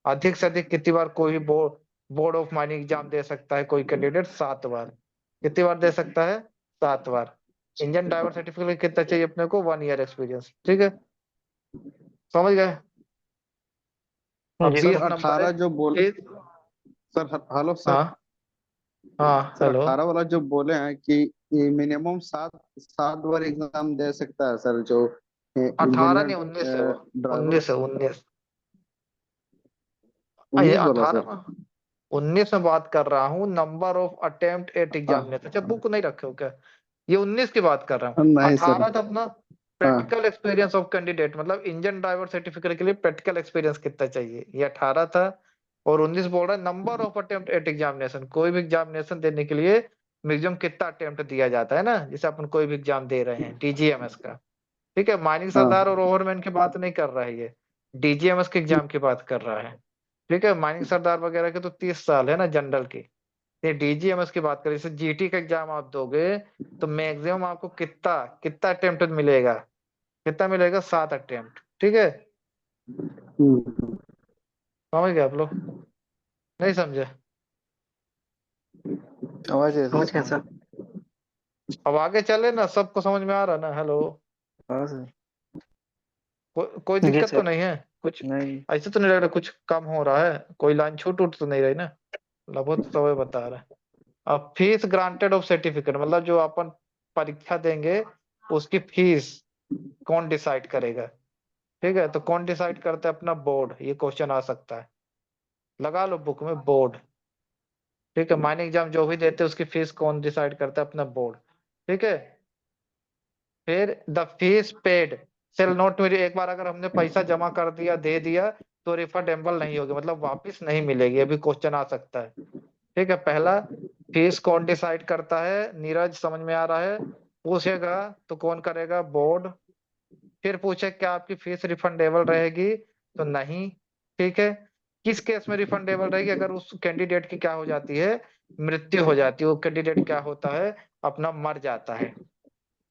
अधिक से अधिक कितनी बार कोई बोर्ड ऑफ माइनिंग एग्जाम दे सकता है कोई कैंडिडेट? 7 बार। कितनी बार दे सकता है? 7 बार। इंजन ड्राइवर सर्टिफिकेट कितना चाहिए अपने को? 1 ईयर एक्सपीरियंस। ठीक है, समझ गए? अब जी सर सर। 20 नंबर है। 18 जो बोल ठीक। Sir hello sir. हाँ हाँ, सर हेलो। 18 वाला जो बोले हैं कि ये मिनिमम 7 बार एग्जाम दे सकता है सर, जो 18 इंजीनियर नहीं, 19 है वो। ड्राइवर। 19 है, 19। ये 19 बोला 18 सर। में, 19 में बात कर रहा हूँ। नंबर ऑफ अटेम्प्ट एट हाँ एग्जामिनेशन। अच्छा, बुक नहीं रखे हो क्या? ये 19 की बात कर रहा हूँ। नहीं सर। 18 था अपना हाँ प्रैक्टिकल एक्सपीरियंस ऑफ कैंडिडेट, मतलब इंजन ड्राइवर सर्टिफिकेट के लिए प्रैक्टिकल एक्सपीरियंस कितना चाहिए, ये 18 था। और 19 बोल रहा है number of attempt at examination, कोई भी एग्जामिनेशन देने के लिए मैक्सिमम कितना अटेम्प्ट दिया जाता है ना, जैसे अपन कोई भी एग्जाम दे रहे हैं डीजीएमएस का। ठीक है, माइनिंग सरदार हाँ। और ओवरमैन की बात नहीं कर रहा है ये, डीजीएमएस के एग्जाम की बात कर रहा है। ठीक है, माइनिंग सरदार वगैरह के तो 30 साल है ना जनरल की। ये डीजीएमएस की बात करें, जैसे जीटी का एग्जाम आप दोगे तो मैक्सिमम आपको कितना कितना अटेम्प्ट मिलेगा? कितना मिलेगा? 7 अटेम्प्ट। ठीक है, हम्म। समझ गए आप लोग? नहीं समझे? समझ गए समझ गए सर। सर। अब आगे चले ना, सबको समझ में आ रहा ना? हेलो, हाँ सर। कोई जी दिक्कत तो सर। नहीं है कुछ? नहीं। ऐसे तो नहीं लग रहा कुछ कम हो रहा है? कोई लाइन छूट उठ तो नहीं रही ना? लगभग तो वही बता रहा है। अब फीस ग्रांटेड ऑफ सर्टिफिकेट, मतलब जो अपन परीक्षा देंगे उसकी फीस कौन डिसाइड करेगा? ठीक है, तो कौन डिसाइड करता है? अपना बोर्ड। ये क्वेश्चन आ सकता है, लगा लो बुक में, बोर्ड। ठीक है, माइनिंग एग्जाम जो भी देते हैं उसकी फीस कौन डिसाइड करता है? अपना बोर्ड। ठीक है, फिर the fees paid shall not मेरी, एक बार अगर हमने पैसा जमा कर दिया, दे दिया, तो रिफंडेबल नहीं होगी, मतलब वापस नहीं मिलेगी। ये भी क्वेश्चन आ सकता है। ठीक है, पहला, फीस कौन डिसाइड करता है? नीरज, समझ में आ रहा है? पूछेगा तो कौन करेगा? बोर्ड। फिर पूछे क्या आपकी फीस रिफंडेबल रहेगी? तो नहीं। ठीक है, किस केस में रिफंडेबल रहेगी? अगर उस कैंडिडेट की क्या हो जाती है? मृत्यु हो जाती है। वो कैंडिडेट क्या होता है? अपना मर जाता है।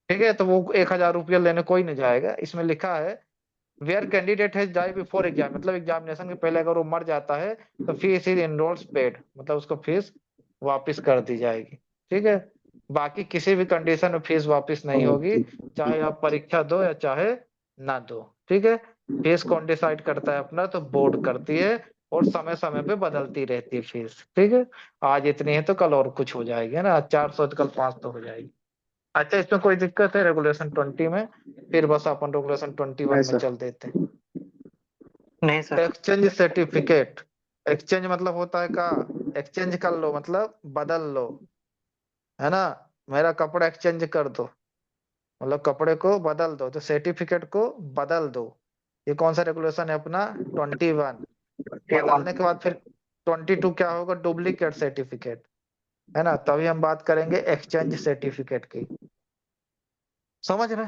ठीक है, तो वो 1,000 रुपया लेने कोई नहीं जाएगा। इसमें लिखा है where candidate has die before exam, मतलब एग्जामिनेशन के पहले अगर वो मर जाता है तो फीस इज एनरोल्स पेड, मतलब उसको फीस वापस कर दी जाएगी। ठीक है, बाकी किसी भी कंडीशन में फीस वापस नहीं होगी, चाहे आप परीक्षा दो या चाहे ना दो। ठीक है, फीस कौन डिसाइड करता है? अपना तो बोर्ड करती है, और समय समय पे बदलती रहती है फीस। ठीक है, आज इतनी है तो कल और कुछ हो जाएगी ना, आज 400 तो कल 500 हो जाएगी। अच्छा, इसमें कोई दिक्कत है रेगुलेशन 20 में? फिर बस अपन रेगुलेशन 21 नहीं में सर। चल देते हैं। नहीं सर। Exchange certificate. एक्सचेंज मतलब होता है का, एक्सचेंज कर लो, मतलब बदल लो, है ना? मेरा कपड़ा एक्सचेंज कर दो, मतलब कपड़े को बदल दो, तो सर्टिफिकेट को बदल दो। ये कौन सा रेगुलेशन है अपना? 21। बदलने के बाद फिर 22 क्या होगा? डुप्लीकेट सर्टिफिकेट, है ना? तभी हम बात करेंगे एक्सचेंज सर्टिफिकेट की। समझ रहे?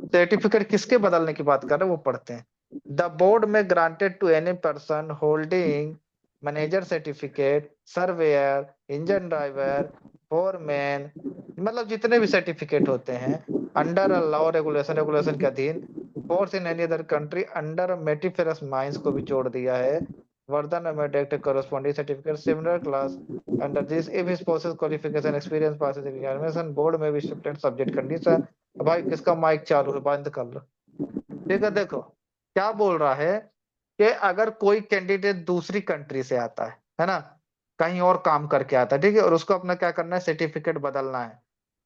सर्टिफिकेट किसके बदलने की बात कर रहे हैं, वो पढ़ते हैं। The board may granted to any person holding manager certificate, surveyor, engine driver, foreman, मतलब जितने भी सर्टिफिकेट होते हैं अंडर लॉ रेगुलेशन, रेगुलेशन के अधीन, force in any other country under metalliferous mines को भी जोड़ दिया है, Vardhan may take a corresponding certificate similar class. Under this, if his possesses qualification, experience, passes the examination, board may be strict subject condition. अब भाई किसका mic चालू है, बंद कर लो। ठीक है, देखो क्या बोल रहा है कि अगर कोई कैंडिडेट दूसरी कंट्री से आता है ना, कहीं और काम करके आता है, ठीक है, और उसको अपना क्या करना है, सर्टिफिकेट बदलना है,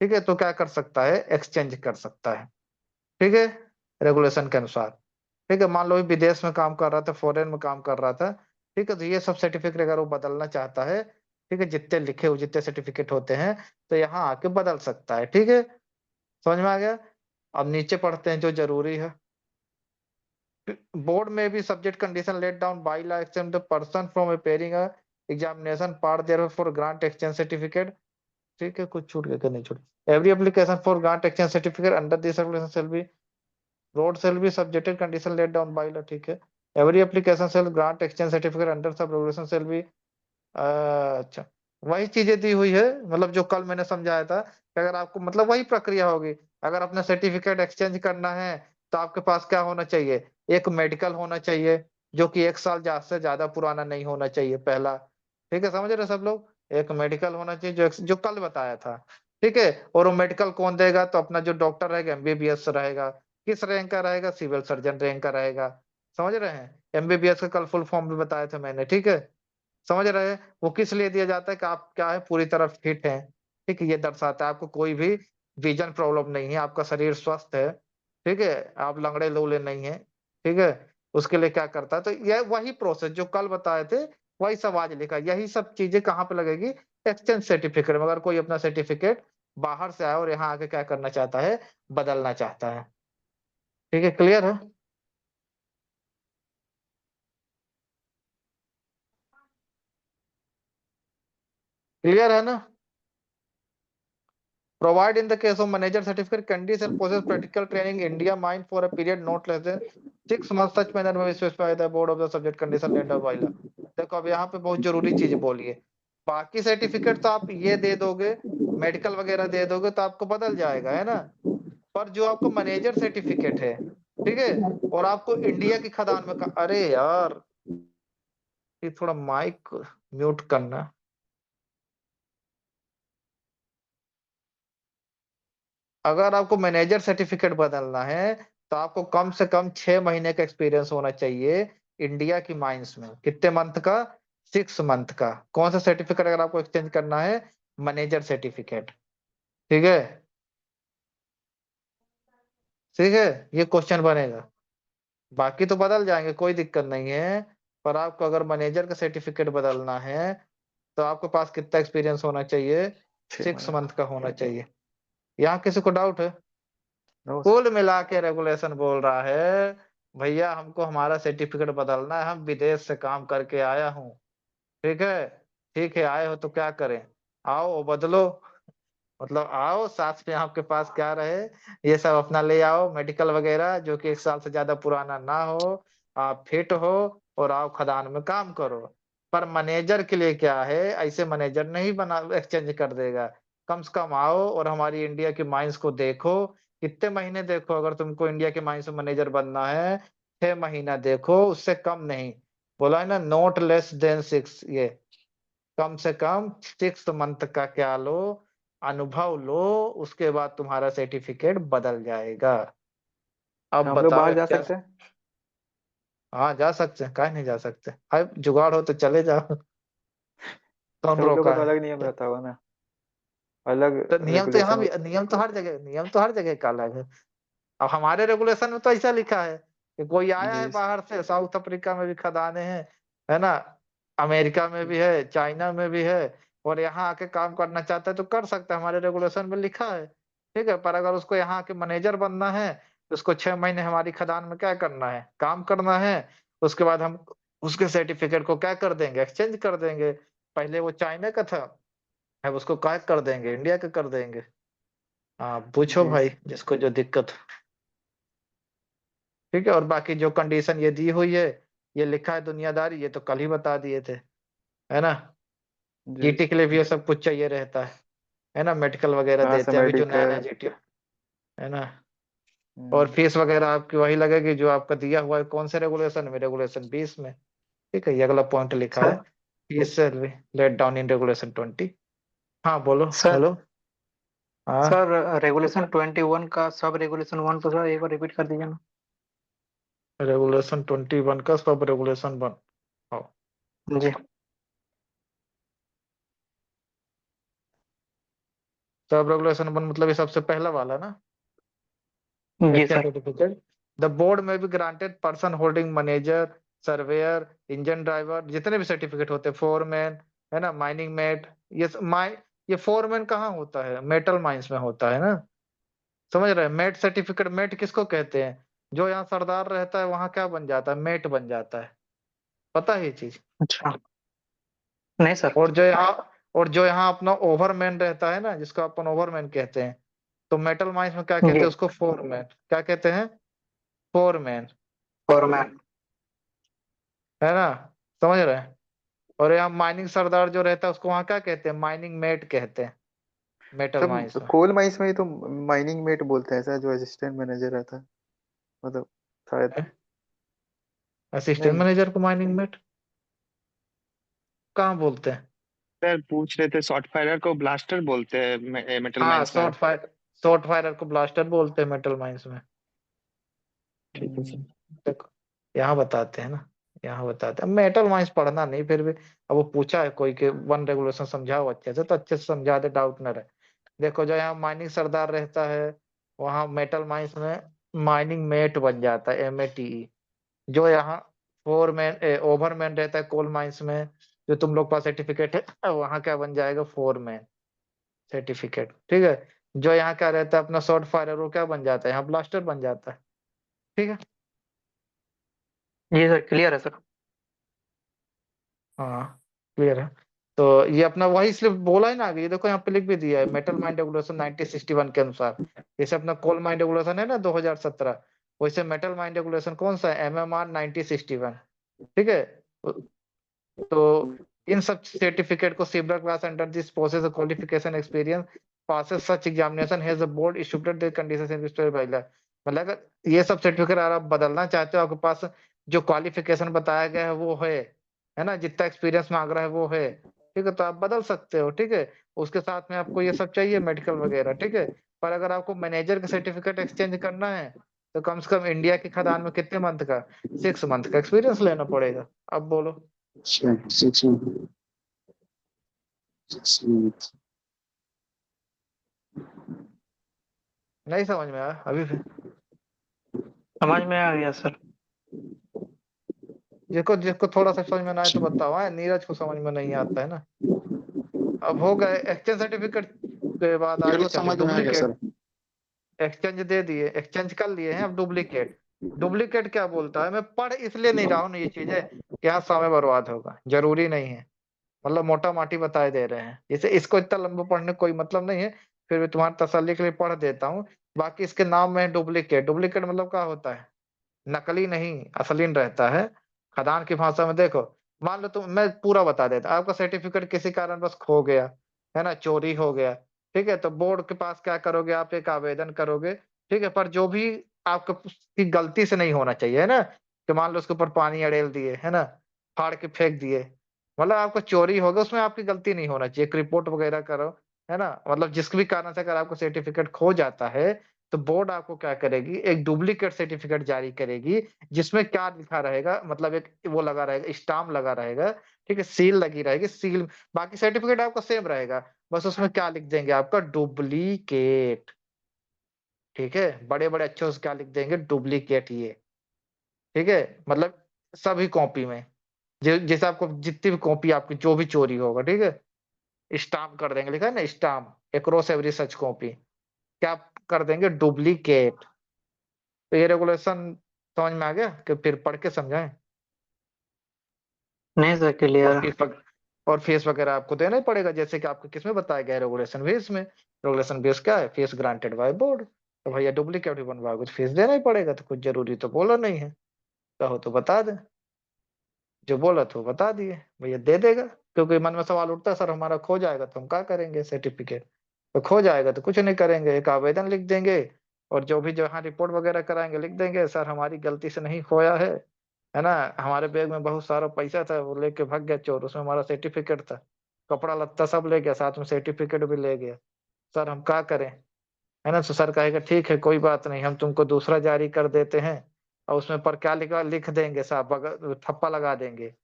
ठीक है, तो क्या कर सकता है, एक्सचेंज कर सकता है, ठीक है, रेगुलेशन के अनुसार। ठीक है, मान लो ये विदेश में काम कर रहा था, फॉरेन में काम कर रहा था, ठीक है, तो ये सब सर्टिफिकेट अगर वो बदलना चाहता है, ठीक है, जितने लिखे हुए जितने सर्टिफिकेट होते हैं, तो यहाँ आके बदल सकता है। ठीक है, समझ में आ गया। अब नीचे पढ़ते हैं जो जरूरी है। बोर्ड में be subject condition laid down by law except the person from appearing examination part there for grant exchange certificate. ठीक है, कुछ छूट गया कि नहीं छूट। Every application for grant exchange certificate under this application shall be road shall be subjected condition laid down by law। ठीक है, every application shall grant exchange certificate under सब regulation shall be अच्छा, वही चीजें दी हुई है, मतलब जो कल मैंने समझाया था कि अगर आपको मतलब वही प्रक्रिया होगी। अगर अपना सर्टिफिकेट एक्सचेंज करना है तो आपके पास क्या होना चाहिए, एक मेडिकल होना चाहिए जो कि 1 साल से ज्यादा पुराना नहीं होना चाहिए, पहला। ठीक है, समझ रहे सब लोग, एक मेडिकल होना चाहिए जो कल बताया था। ठीक है, और वो मेडिकल कौन देगा, तो अपना जो डॉक्टर रहेगा एमबीबीएस रहेगा। किस रैंक का रहेगा, सिविल सर्जन रैंक का रहेगा। समझ रहे हैं, एमबीबीएस का कल फुल फॉर्म भी बताया था मैंने। ठीक है, समझ रहे हैं, वो किस लिए दिया जाता है कि आप क्या है, पूरी तरह फिट हैं। ठीक है, ये दर्शाता है आपको कोई भी विजन प्रॉब्लम नहीं है, आपका शरीर स्वस्थ है। ठीक है, आप लंगड़े लूले नहीं है। ठीक है, उसके लिए क्या करता है, तो यह वही प्रोसेस जो कल बताए थे, वही सब आज लिखा। यही सब चीजें कहाँ पे लगेगी, एक्सचेंज सर्टिफिकेट में। अगर कोई अपना सर्टिफिकेट बाहर से आया और यहाँ आके क्या करना चाहता है, बदलना चाहता है। ठीक है, क्लियर है। क्लियर है ना। Provide in the case of manager certificate condition possess practical training India mine for a period not less than 6 months, such manner may be specified the board of the subject condition later by law। देखो अब यहाँ पे बहुत जरूरी चीज बोलिए। बाकी certificate तो आप ये दे दोगे, मेडिकल वगैरह दे दोगे तो आपको बदल जाएगा, है ना। पर जो आपको मैनेजर सर्टिफिकेट है, ठीक है, और आपको इंडिया की खदान में अरे यार, ये थोड़ा माइक म्यूट करना। अगर आपको मैनेजर सर्टिफिकेट बदलना है तो आपको कम से कम 6 महीने का एक्सपीरियंस होना चाहिए इंडिया की माइंस में। कितने मंथ का, 6 मंथ का। कौन सा सर्टिफिकेट अगर आपको एक्सचेंज करना है, मैनेजर सर्टिफिकेट। ठीक है, ठीक है, ये क्वेश्चन बनेगा। बाकी तो बदल जाएंगे, कोई दिक्कत नहीं है। पर आपको अगर मैनेजर का सर्टिफिकेट बदलना है तो आपके पास कितना एक्सपीरियंस होना चाहिए, 6 6 महीने। मंथ का होना चाहिए। यहाँ किसी को डाउट है। No sir. कुल मिला के रेगुलेशन बोल रहा है, भैया हमको हमारा सर्टिफिकेट बदलना है, हम विदेश से काम करके आया हूँ। ठीक है, ठीक है, आए हो तो क्या करें, आओ बदलो। मतलब आओ, साथ में आपके पास क्या रहे, ये सब अपना ले आओ, मेडिकल वगैरह जो कि 1 साल से ज्यादा पुराना ना हो, आप फिट हो, और आओ खदान में काम करो। पर मैनेजर के लिए क्या है, ऐसे मैनेजर नहीं बना एक्सचेंज कर देगा। कम से कम आओ और हमारी इंडिया की माइंस को देखो। कितने महीने देखो, अगर तुमको इंडिया के माइंस में मैनेजर बनना है, 6 महीना देखो, उससे कम नहीं। बोला है ना, नोट लेस देन 6, ये कम से कम 6 मंथ का क्या लो, अनुभव लो, उसके बाद तुम्हारा सर्टिफिकेट बदल जाएगा। अब हम लोग बताओ बाहर जा क्या। सकते हैं। हाँ जा सकते हैं, काहे नहीं जा सकते, अब जुगाड़ हो तो चले जाओ। कौन तो उन लोगों रोका का तो है। अलग नियम रहता होगा ना, अलग तो नियम तो यहाँ रेगुलेशन। भी, नियम तो हर जगह, नियम तो हर जगह का अलग है। अब हमारे रेगुलेशन में तो ऐसा लिखा है कि कोई आया है जी। बाहर से, साउथ अफ्रीका में भी खदाने हैं, है ना, अमेरिका में भी है, चाइना में भी है, और यहाँ आके काम करना चाहता है तो कर सकता है, हमारे रेगुलेशन में लिखा है। ठीक है, पर अगर उसको यहाँ के मैनेजर बनना है तो उसको 6 महीने हमारी खदान में क्या करना है, काम करना है। उसके बाद हम उसके सर्टिफिकेट को क्या कर देंगे, एक्सचेंज कर देंगे। पहले वो चाइना का था, अब उसको क्या कर देंगे, इंडिया का कर देंगे। हाँ पूछो जी भाई, सर। जिसको जो दिक्कत हो। ठीक है, और बाकी जो कंडीशन ये दी हुई है, ये लिखा है दुनियादारी, ये तो कल ही बता दिए थे, है ना। जी। जीटी के लिए भी ये सब कुछ चाहिए रहता है ना, मेडिकल वगैरह हाँ सर, देते हैं अभी जो नया नया मेडिकल। जीटी, है ना। और फीस वगैरह आपकी वही लगेगी जो आपका दिया हुआ है, कौन से रेगुलेशन में, रेगुलेशन 20 में। ठीक है, ये अगला पॉइंट लिखा है, sir fees laid down in regulation 20। हाँ बोलो। Sir hello. हाँ, सर रेगुलेशन 21 का सब रेगुलेशन 1 को सर एक बार रिपीट कर दीजिए ना। रेगुलेशन 21 का सब रेगुलेशन 1। हाँ, जी सब रेगुलेशन 1 मतलब ये सबसे पहला वाला ना, जी exchange sir. Certificate. The board में भी granted person holding manager, surveyor, engine driver, जितने भी सर्टिफिकेट होते हैं, फोरमैन, है ना, माइनिंग मेट, ये फोरमैन कहाँ होता है, मेटल माइंस में होता है ना, समझ रहे हैं। मेट सर्टिफिकेट, मेट किसको कहते हैं, जो यहाँ सरदार रहता है वहां क्या बन जाता है, मेट बन जाता है, पता है ये चीज। अच्छा नहीं सर। और जो यहाँ अपना ओवरमैन रहता है ना, जिसको अपन ओवरमैन कहते हैं, तो मेटल माइंस में क्या कहते जी हैं उसको, फोरमैन। क्या कहते हैं, फोरमैन, और मैम। है ना, समझ रहे हैं। और यहाँ माइनिंग सरदार जो रहता है उसको वहाँ क्या कहते हैं, माइनिंग मेट कहते हैं, मेटल माइंस सब में। कोल माइंस में ही तो माइनिंग मेट बोलते हैं ऐसा, जो असिस्टेंट मैनेजर रहता है, मतलब शायद। असिस्टेंट नहीं। मैनेजर को माइनिंग मेट कहाँ बोलते हैं। सर पूछ रहे थे शॉर्ट फायरर को ब्लास्टर बोलते हैं मेटल हाँ, माइंस में। शॉर्ट फायरर को ब्लास्टर बोलते हैं मेटल माइंस में। ठीक है सर। देखो, यहाँ बताते हैं ना, यहाँ बताते हैं, मेटल माइंस पढ़ना नहीं फिर भी। अब वो पूछा है कोई के वन रेगुलेशन समझाओ अच्छे से, तो अच्छे से समझा दे, डाउट न रहे। देखो, जो यहाँ माइनिंग सरदार रहता है, वहाँ मेटल माइंस में माइनिंग मेट बन जाता है, MATE। जो यहाँ फोरमैन ओवरमैन रहता है कोल माइंस में, जो तुम लोग पास सर्टिफिकेट है, वहाँ क्या बन जाएगा, फोरमैन सर्टिफिकेट, ठीक है। जो यहाँ क्या रहता है अपना शॉर्ट फायर, वो क्या बन जाता है, यहाँ ब्लास्टर बन जाता है, ठीक है। जी सर क्लियर है सर। हाँ, क्लियर है। तो ये अपना वही इसलिए बोला है ना आगे, ये देखो यहाँ पे लिख भी दिया है, मेटल माइन रेगुलेशन 1961 के अनुसार। जैसे अपना कोल माइन रेगुलेशन है ना 2017, वैसे मेटल माइन रेगुलेशन कौन सा है, MMR 1961, ठीक है। तो इन सब सर्टिफिकेट को similar class under this process qualification experience passes such examination has the board issued the conditions in which by law। मतलब अगर ये सब सर्टिफिकेट अगर आप बदलना चाहते हो, आपके पास जो क्वालिफिकेशन बताया गया है वो है ना, जितना एक्सपीरियंस मांग रहा है वो है, ठीक है, तो आप बदल सकते हो, ठीक है। उसके साथ में आपको ये सब चाहिए, मेडिकल वगैरह, ठीक है। पर अगर आपको मैनेजर का सर्टिफिकेट एक्सचेंज करना है, तो कम से कम इंडिया की खदान में कितने मंथ का, 6 मंथ का एक्सपीरियंस लेना पड़ेगा। अब बोलो, 6 months। 6 months। नहीं समझ में आया अभी भी। समझ में आ गया सर। जिसको जिसको थोड़ा सा समझ में ना आए तो बताओ। नीरज को समझ में नहीं आता है ना। अब हो गए एक्सचेंज सर्टिफिकेट के बाद ये आगे लो चले, समझ में आ गया डुप्लीकेट। सर। एक्सचेंज दे दिए, एक्सचेंज कर लिए हैं, अब डुप्लीकेट। डुप्लीकेट क्या बोलता है, मैं पढ़ इसलिए नहीं रहा हूँ ना ये चीजें कि यहाँ समय बर्बाद होगा, जरूरी नहीं है। मतलब मोटा माटी बताए दे रहे हैं, जैसे इसको इतना लंबा पढ़ने का कोई मतलब नहीं है, फिर भी तुम्हारी तसल्ली के लिए पढ़ देता हूँ। बाकी इसके नाम में डुप्लीकेट, डुप्लीकेट मतलब क्या होता है, नकली नहीं, असलीन रहता है। खदान की भाषा में देखो, मान लो तुम, मैं पूरा बता देता, आपका सर्टिफिकेट किसी कारण बस खो गया, है ना, चोरी हो गया, ठीक है, तो बोर्ड के पास क्या करोगे, आप एक आवेदन करोगे, ठीक है। पर जो भी आपकी गलती से नहीं होना चाहिए, है ना, कि मान लो उसके ऊपर पानी अड़ेल दिए, है ना, फाड़ के फेंक दिए, मतलब आपको चोरी होगा, उसमें आपकी गलती नहीं होना चाहिए, एक रिपोर्ट वगैरह करो, है ना। मतलब जिस भी कारण से अगर आपको सर्टिफिकेट खो जाता है, तो बोर्ड आपको क्या करेगी, एक डुप्लीकेट सर्टिफिकेट जारी करेगी, जिसमें क्या लिखा रहेगा, मतलब एक वो लगा रहेगा, स्टाम्प लगा रहेगा, ठीक है, सील लगी रहेगी, सील। बाकी सर्टिफिकेट आपका सेम रहेगा, बस उसमें क्या लिख देंगे, आपका डुप्लीकेट, ठीक है, बड़े बड़े अक्षरों से क्या लिख देंगे, डुप्लीकेट, ये, ठीक है। मतलब सभी कॉपी में, जैसे आपको जितनी भी कॉपी आपकी जो भी चोरी होगा, ठीक है, स्टाम्प कर देंगे, लिखा है ना stamp, across every such copy, क्या कर देंगे, डुप्लीकेट। तो ये रेगुलेशन समझ में आ गया कि फिर पढ़ के समझाएं। नहीं सर और क्लियर। और फीस वगैरह आपको देना ही पड़ेगा, जैसे कि आपको किसमें बताया गया है, रेगुलेशन बेस में। रेगुलेशन बेस क्या है, फीस ग्रांटेड बाय बोर्ड। तो भैया डुप्लीकेट भी बनवाओगे तो फीस देना ही पड़ेगा, तो कुछ जरूरी तो बोला नहीं है, कहो तो बता दें, जो बोला तो बता दिए, भैया दे देगा। क्योंकि मन में सवाल उठता है, सर हमारा खो जाएगा तो हम क्या करेंगे सर्टिफिकेट, तो खो जाएगा तो कुछ नहीं करेंगे, एक आवेदन लिख देंगे, और जो भी जहाँ रिपोर्ट वगैरह कराएंगे लिख देंगे, सर हमारी गलती से नहीं खोया है, है ना। हमारे बैग में बहुत सारा पैसा था, वो लेके भाग गया चोर, उसमें हमारा सर्टिफिकेट था, कपड़ा लत्ता सब ले गया, साथ में सर्टिफिकेट भी ले गया। सर हम क्या करें? है ना। तो सर कहेगा ठीक है कोई बात नहीं, हम तुमको दूसरा जारी कर देते हैं। और उसमें पर क्या लिखा लिख देंगे साहब, थप्पा लगा देंगे।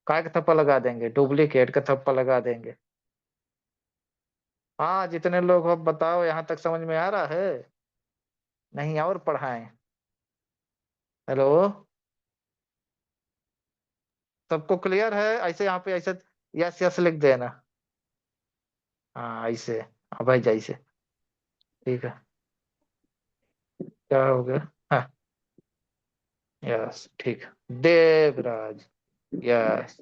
काय का थप्पा लगा देंगे? डुप्लीकेट का थप्पा लगा देंगे। हाँ जितने लोग हो बताओ, यहाँ तक समझ में आ रहा है? नहीं और पढ़ाएं? हेलो, सबको क्लियर है? ऐसे यहाँ पे ऐसे यस यस लिख देना। हाँ ऐसे, हाँ भाई जैसे, ठीक है। क्या हो गया? हाँ यस ठीक है। देवराज, यस।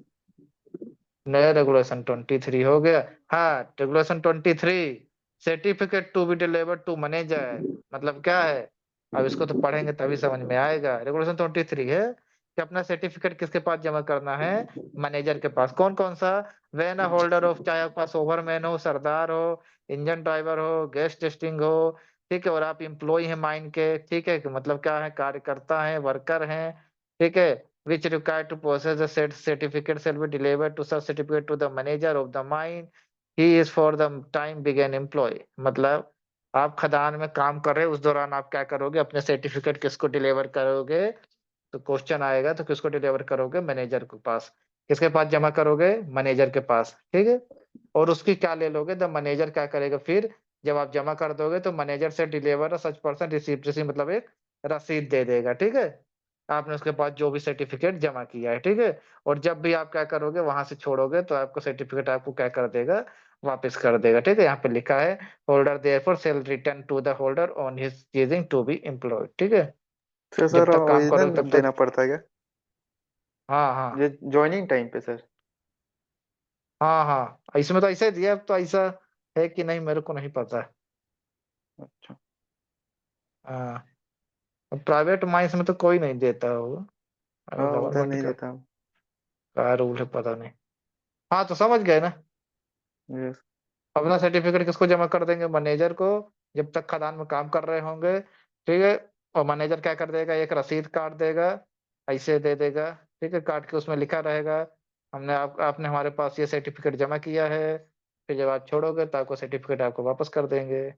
नया रेगुलेशन 23 हो गया। हाँ regulation 23, certificate to be delivered to manager, मतलब क्या है? अब इसको तो पढ़ेंगे तभी समझ में आएगा। रेगुलेशन 23 है कि अपना सर्टिफिकेट किसके पास जमा करना है? मैनेजर के पास। कौन कौन सा? वेन अ होल्डर ऑफ, चाहे आपके पास ओवरमैन हो, सरदार हो, इंजन ड्राइवर हो, गेस्ट टेस्टिंग हो, ठीक है, और आप इम्प्लॉय हैं माइन के, ठीक है, कि मतलब क्या है, कार्यकर्ता है, वर्कर हैं, ठीक है, which required to process the said certificate shall be delivered to such certificate to the manager of the mine. He is for the time began employee। मतलब आप खदान में काम कर रहे हो, उस दौरान आप क्या करोगे? अपने सर्टिफिकेट किसको डिलीवर करोगे? तो क्वेश्चन आएगा तो किसको डिलीवर करोगे? मैनेजर के पास। किसके पास जमा करोगे? मैनेजर के पास, ठीक है। और उसकी क्या ले लोगे? द मैनेजर क्या करेगा फिर? जब आप जमा कर दोगे तो मैनेजर से deliver such person receipt, receipt मतलब एक रसीद दे देगा, ठीक है, आपने उसके पास जो भी सर्टिफिकेट जमा किया है, ठीक है। और जब भी आप क्या करोगे, वहां से छोड़ोगे तो आपको सर्टिफिकेट आपको क्या कर देगा? वापस कर देगा, ठीक है। यहाँ पे लिखा है holder therefor shall return to the holder on his ceasing to be employed, ठीक है। फिर जब सर तक काम करोगे ओरिजिनल तब देना तक। पड़ता है क्या? हाँ हाँ ये ज्वाइनिंग टाइम पे सर? हाँ हाँ, इसमें तो ऐसे ही दिया, अब तो ऐसा है कि नहीं मेरे को नहीं पता है। अच्छा। हाँ, प्राइवेट माइंस में तो कोई नहीं देता होगा, हाँ उधर गवर्नमेंट नहीं का देता। क्या रूल है पता नहीं। हाँ तो समझ गए ना। यस। अपना सर्टिफिकेट किसको जमा कर देंगे? मैनेजर को, जब तक खदान में काम कर रहे होंगे, ठीक है। और मैनेजर क्या कर देगा? एक रसीद काट देगा, ऐसे दे देगा, ठीक है, काट के उसमें लिखा रहेगा हमने आपने हमारे पास ये सर्टिफिकेट जमा किया है। फिर जब आप छोड़ोगे तो आपको सर्टिफिकेट आपको वापस कर देंगे,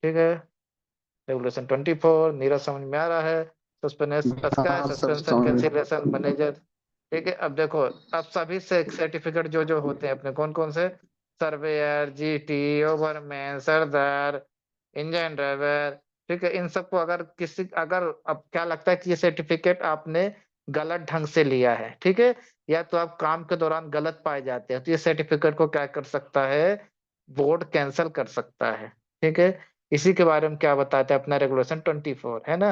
ठीक है। रेगुलेशन 24, नीरज समझ में आ रहा है? हाँ सर सस्पेंशन समझ गए। कैंसिलेशन मैनेजर, ठीक है। अब देखो, अब सभी से सर्टिफिकेट जो जो होते हैं अपने, कौन कौन से? सर्वेयर, जीटी, ओवरमैन, सरदार, इंजन ड्राइवर, ठीक है, इन सबको अगर किसी, अगर अब क्या लगता है कि ये सर्टिफिकेट आपने गलत ढंग से लिया है, ठीक है, या तो आप काम के दौरान गलत पाए जाते हैं, तो ये सर्टिफिकेट को क्या कर सकता है? बोर्ड कैंसिल कर सकता है, ठीक है। इसी के बारे में क्या बताते हैं अपना रेगुलेशन 24, है ना।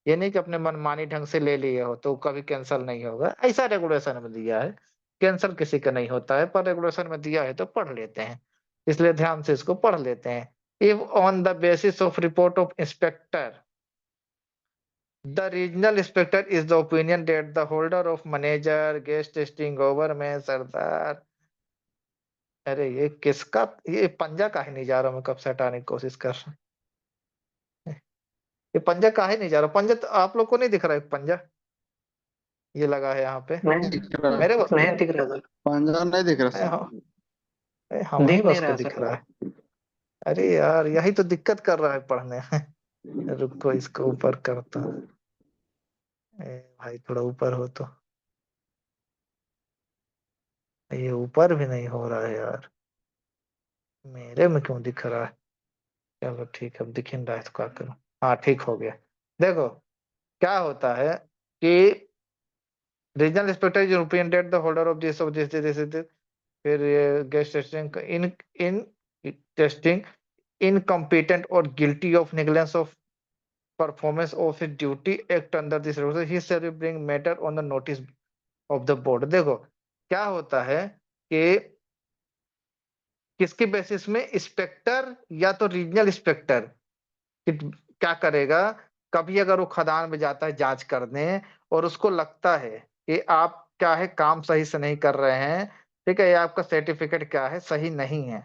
ये नहीं कि अपने मनमानी ढंग से ले लिए हो तो कभी कैंसिल नहीं होगा, ऐसा रेगुलेशन में दिया है। कैंसिल किसी का नहीं होता है, पर रेगुलेशन में दिया है तो पढ़ लेते हैं, इसलिए ध्यान से इसको पढ़ लेते हैं। If on the basis of report of inspector, the regional inspector is the opinion that the holder of manager, gas testing, overman, sardar. अरे ये किसका, ये पंजा काहे नहीं जा रहा? मैं कब से हटाने की कोशिश कर रहा हूँ। ये पंजा काहे नहीं जा रहा? पंजा तो आप लोग को नहीं दिख रहा है? पंजा ये लगा है यहाँ पे, नहीं, दिख रहा मेरे है। बस नहीं दिख रहा सर। पंजा नहीं दिख रहा ए, सर। हम ए, हम ही दिख नहीं बस को रहा दिख सर। रहा है। अरे यार यही तो दिक्कत कर रहा है पढ़ने में। रुको इसको ऊपर करता हूँ। भाई थोड़ा ऊपर हो तो। ये ऊपर भी नहीं हो रहा है यार, मेरे में क्यों दिख रहा है? चलो ठीक है, अब दिख नहीं रहा है तो क्या करूं। हाँ ठीक हो गया। देखो क्या होता है कि regional inspector is of opinion that the holder of this, फिर ये gas testing in in testing incompetent or guilty of negligence of performance of his duty act under this rule, he shall bring matter on the notice of the board। देखो क्या होता है कि किसके basis में? Inspector या तो regional inspector क्या करेगा? कभी अगर वो खदान में जाता है जांच करने और उसको लगता है कि आप क्या है काम सही से नहीं कर रहे हैं, ठीक है, या आपका सर्टिफिकेट क्या है सही नहीं है,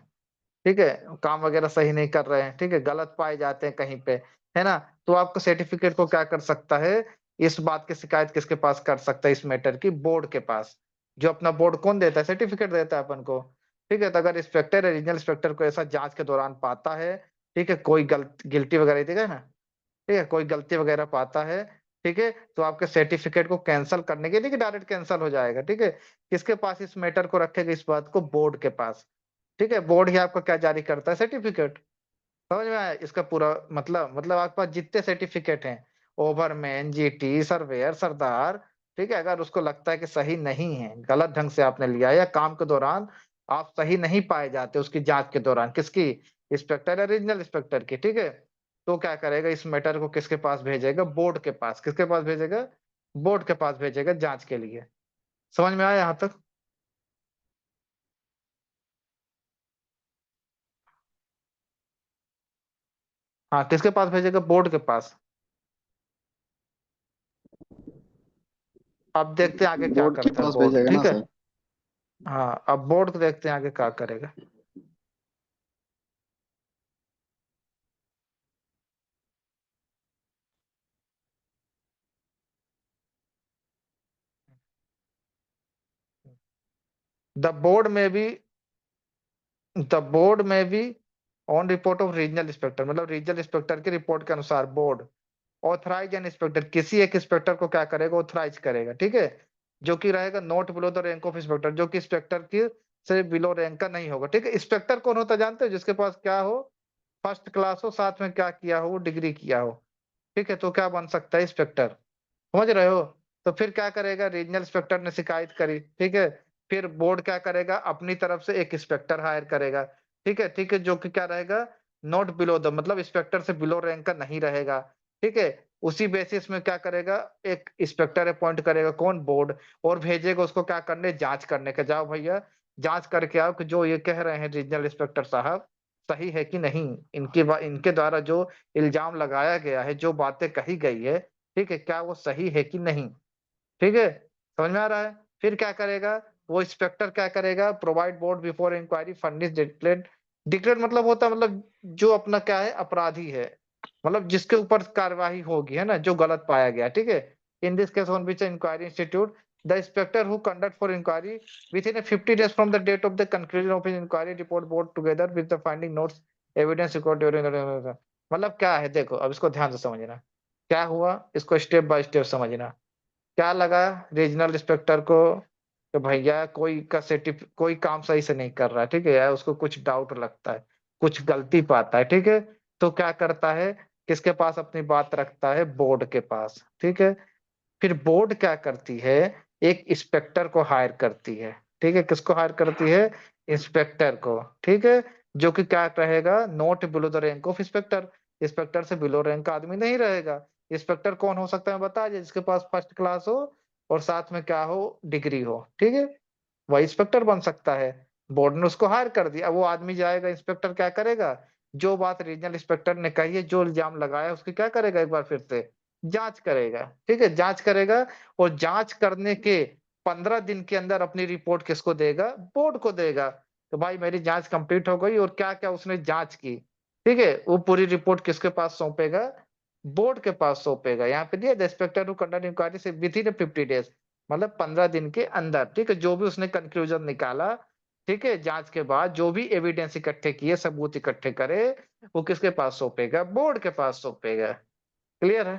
ठीक है, काम वगैरह सही नहीं कर रहे हैं, ठीक है, गलत पाए जाते हैं कहीं पे, है ना, तो आपका सर्टिफिकेट को क्या कर सकता है? इस बात की शिकायत किसके पास कर सकता है इस मैटर की? बोर्ड के पास। जो अपना बोर्ड कौन देता है? सर्टिफिकेट देता है अपन को। ठीक है, तो अगर इंस्पेक्टर रीजनल इंस्पेक्टर को ऐसा जांच के दौरान पाता है, ठीक है, कोई गिल्टी वगैरह देगा ना, ठीक है, कोई गलती वगैरह पाता है, ठीक है, तो आपके सर्टिफिकेट को कैंसिल करने के लिए कि डायरेक्ट कैंसिल हो जाएगा। ठीक है, किसके पास इस मैटर को रखेगा इस बात को? बोर्ड के पास। ठीक है, बोर्ड ही आपका क्या जारी करता है? सर्टिफिकेट। समझ में आया इसका पूरा मतलब आपके पास जितने सर्टिफिकेट हैं, ओवरमैन, जीटी, सर्वेयर, सरदार, ठीक है, अगर उसको लगता है कि सही नहीं है, गलत ढंग से आपने लिया या काम के दौरान आप सही नहीं पाए जाते उसकी जांच के दौरान, किसकी? इंस्पेक्टर या रीजनल इंस्पेक्टर की। ठीक है, तो क्या करेगा? इस मैटर को किसके पास भेजेगा? बोर्ड के पास। किसके पास भेजेगा? बोर्ड के पास भेजेगा जांच के लिए। समझ में आया यहाँ तक? हाँ, किसके पास भेजेगा? बोर्ड के पास। अब देखते हैं आगे क्या बोर्ड के करता है पास बोर्ड। भेजेगा ना ठीक है, सर? हाँ, अब बोर्ड को देखते हैं आगे क्या करेगा। द बोर्ड में भी द बोर्ड में भी on report of regional inspector, मतलब रीजनल इंस्पेक्टर की रिपोर्ट के अनुसार बोर्ड ऑथराइज एन इंस्पेक्टर, किसी एक इंस्पेक्टर को क्या करेगा? ऑथराइज करेगा। ठीक है, जो कि रहेगा not below the rank of inspector, जो कि इंस्पेक्टर की से बिलो रैंक का नहीं होगा। ठीक है, इंस्पेक्टर कौन होता है जानते हो? जिसके पास क्या हो? फर्स्ट क्लास हो, साथ में क्या किया हो? वो डिग्री किया हो। ठीक है, तो क्या बन सकता है? इंस्पेक्टर। समझ रहे हो? तो फिर क्या करेगा? रीजनल इंस्पेक्टर ने शिकायत करी, ठीक है, फिर बोर्ड क्या करेगा? अपनी तरफ से एक इंस्पेक्टर हायर करेगा। ठीक है, ठीक है, जो कि क्या रहेगा? नॉट बिलो द, मतलब इंस्पेक्टर से बिलो रैंक का नहीं रहेगा। ठीक है, उसी बेसिस में क्या करेगा? एक इंस्पेक्टर अपॉइंट करेगा, कौन? बोर्ड, और भेजेगा उसको क्या करने? जांच करने का। जाओ भैया जांच करके आओ कि जो ये कह रहे हैं रीजनल इंस्पेक्टर साहब सही है कि नहीं, इनके द्वारा जो इल्जाम लगाया गया है, जो बातें कही गई है, ठीक है, क्या वो सही है कि नहीं? ठीक है, समझ में आ रहा है? फिर क्या करेगा? वो इंस्पेक्टर क्या करेगा? Provide board before inquiry furnish declared. Declared मतलब होता है, मतलब जो अपना क्या है? अपराधी है, मतलब जिसके ऊपर कार्यवाही होगी, है ना, जो गलत पाया गया। ठीक है, in this case on which inquiry instituted the inspector who conduct for inquiry within a 50 days from the date of the conclusion of his inquiry report board together with the finding notes evidence recorded during the, मतलब क्या है? देखो अब इसको ध्यान से समझना। क्या हुआ? इसको स्टेप बाय स्टेप समझना। क्या लगा रीजनल इंस्पेक्टर को कि भैया कोई काम सही से नहीं कर रहा है, ठीक है, या उसको कुछ डाउट लगता है, कुछ गलती पाता है, ठीक है, तो क्या करता है? किसके पास अपनी बात रखता है? बोर्ड के पास। ठीक है, फिर बोर्ड क्या करती है? एक इंस्पेक्टर को हायर करती है। ठीक है, किसको हायर करती है? इंस्पेक्टर को। ठीक है, जो कि क्या रहेगा? Not below the rank of inspector, inspector से बिलो रैंक का आदमी नहीं रहेगा। इंस्पेक्टर कौन हो सकता है बता दीजिए? जिसके पास फर्स्ट क्लास हो और साथ में क्या हो? डिग्री हो। ठीक है, वही इंस्पेक्टर बन सकता है। बोर्ड ने उसको हायर कर दिया, अब वो आदमी जाएगा, इंस्पेक्टर क्या करेगा? जो बात रीजनल इंस्पेक्टर ने कही है, जो इल्जाम लगाया है, उसकी क्या करेगा? एक बार फिर से जांच करेगा। ठीक है, जांच करेगा, और जांच करने के 15 दिन के अंदर अपनी रिपोर्ट किसको देगा? बोर्ड को देगा। तो भाई मेरी जांच कंप्लीट हो गई, और क्या क्या उसने जांच की, ठीक है, वो पूरी रिपोर्ट किसके पास सौंपेगा? बोर्ड के पास सौंपेगा। यहाँ पे दिया the inspector to conduct inquiry से विद इन 50 डेज, मतलब 15 दिन के अंदर। ठीक है, जो भी उसने कंक्लूजन निकाला, ठीक है, जांच के बाद जो भी एविडेंस इकट्ठे किए, सबूत इकट्ठे करे, वो किसके पास सौंपेगा? बोर्ड के पास सौंपेगा। क्लियर है?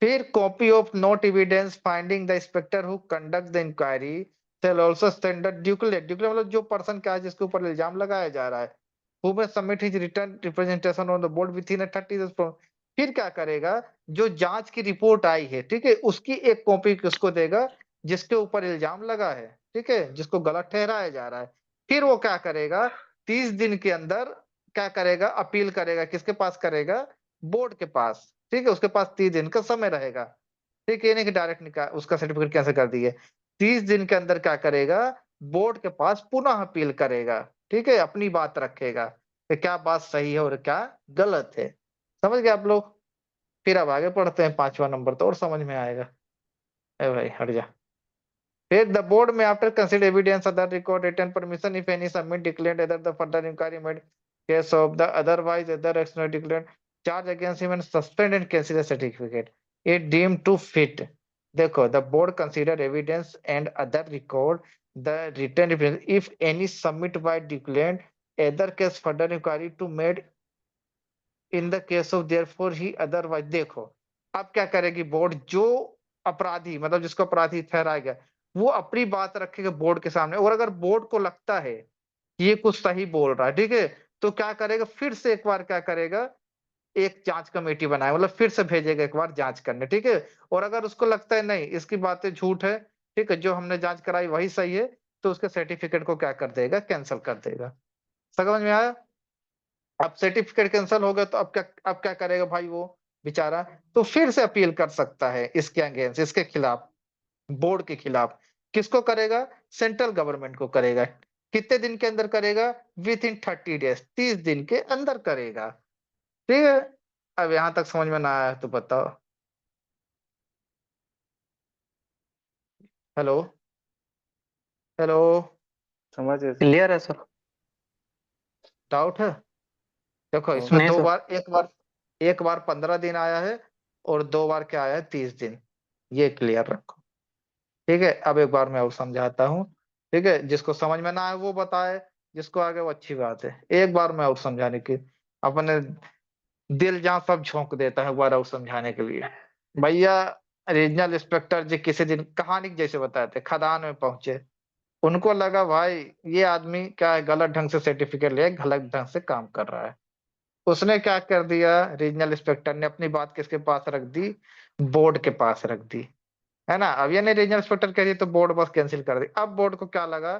फिर copy of note evidence finding the inspector who conduct the inquiry shall also send a duplicate, duplicate मतलब जो पर्सन क्या है, जिसके ऊपर इल्जाम लगाया जा रहा है, who may submit his written representation on the board within a 30 days from। फिर क्या करेगा? जो जांच की रिपोर्ट आई है, ठीक है, उसकी एक कॉपी किसको देगा? जिसके ऊपर इल्जाम लगा है, ठीक है, जिसको गलत ठहराया जा रहा है। फिर वो क्या करेगा? 30 दिन के अंदर क्या करेगा? अपील करेगा। किसके पास करेगा? बोर्ड के पास। ठीक है, उसके पास 30 दिन का समय रहेगा। ठीक है, ये नहीं कि डायरेक्ट निकाल उसका सर्टिफिकेट कैंसिल कर दिए। 30 दिन के अंदर क्या करेगा? बोर्ड के पास पुनः अपील करेगा। ठीक है, अपनी बात रखेगा कि क्या बात सही है और क्या गलत है। समझ गए आप लोग? फिर अब आगे पढ़ते हैं, 5वां नंबर तो और समझ में आएगा। ए भाई हट जा। फिर the board may after consider evidence other record return permission if any submit declared other the further inquiry made case of the otherwise other external declared charge against him and suspend and cancel the certificate. it deemed to fit. देखो, the board consider evidence and other record the written evidence if any submit by declarant either case further inquiry to made in the case of therefore he otherwise। देखो, अब क्या करेगी board, जो अपराधी मतलब जिसको अपराधी ठहराया गया वो अपनी बात रखेगा बोर्ड के सामने, और अगर बोर्ड को लगता है कि ये कुछ सही बोल रहा है, ठीक है, तो क्या करेगा, फिर से एक बार क्या करेगा, एक जांच कमेटी बनाए, मतलब फिर से भेजेगा एक बार जांच करने, ठीक है। और अगर उसको लगता है नहीं इसकी बातें झूठ है, ठीक है, जो हमने जांच कराई वही सही है, तो उसके सर्टिफिकेट को क्या कर देगा, कैंसिल कर देगा। समझ में आया? अब सर्टिफिकेट कैंसिल हो गया तो अब क्या करेगा भाई वो बेचारा, तो फिर से अपील कर सकता है इसके अगेंस्ट, इसके खिलाफ, बोर्ड के खिलाफ। किसको करेगा? सेंट्रल गवर्नमेंट को करेगा। कितने दिन के अंदर करेगा? विद इन 30 डेज, 30 दिन के अंदर करेगा। ठीक है, अब यहां तक समझ में ना आया तो बताओ। हेलो, हेलो, समझ गए सर। क्लियर है सर? डाउट है? देखो, हाँ। इसमें नहीं दो सर। बार, एक बार 15 दिन आया है और 2 बार क्या आया है, 30 दिन। ये क्लियर रखो। ठीक है, अब एक बार मैं और समझाता हूँ। ठीक है, जिसको समझ में ना आए वो बताए, जिसको आगे वो अच्छी बात है। एक बार मैं और समझाने की, अपने दिल जहाँ सब झोंक देता है, एक बार और समझाने के लिए। भैया, रीजनल इंस्पेक्टर जी किसी दिन कहानी के जैसे बताए थे, खदान में पहुंचे, उनको लगा भाई ये आदमी क्या है, गलत ढंग से सर्टिफिकेट ले, गलत ढंग से काम कर रहा है। उसने क्या कर दिया, रीजनल इंस्पेक्टर ने अपनी बात किसके पास रख दी, बोर्ड के पास रख दी, है ना। अब ये नहीं रीजनल इंस्पेक्टर कह दी तो बोर्ड बस कैंसिल कर दी। अब बोर्ड को क्या लगा,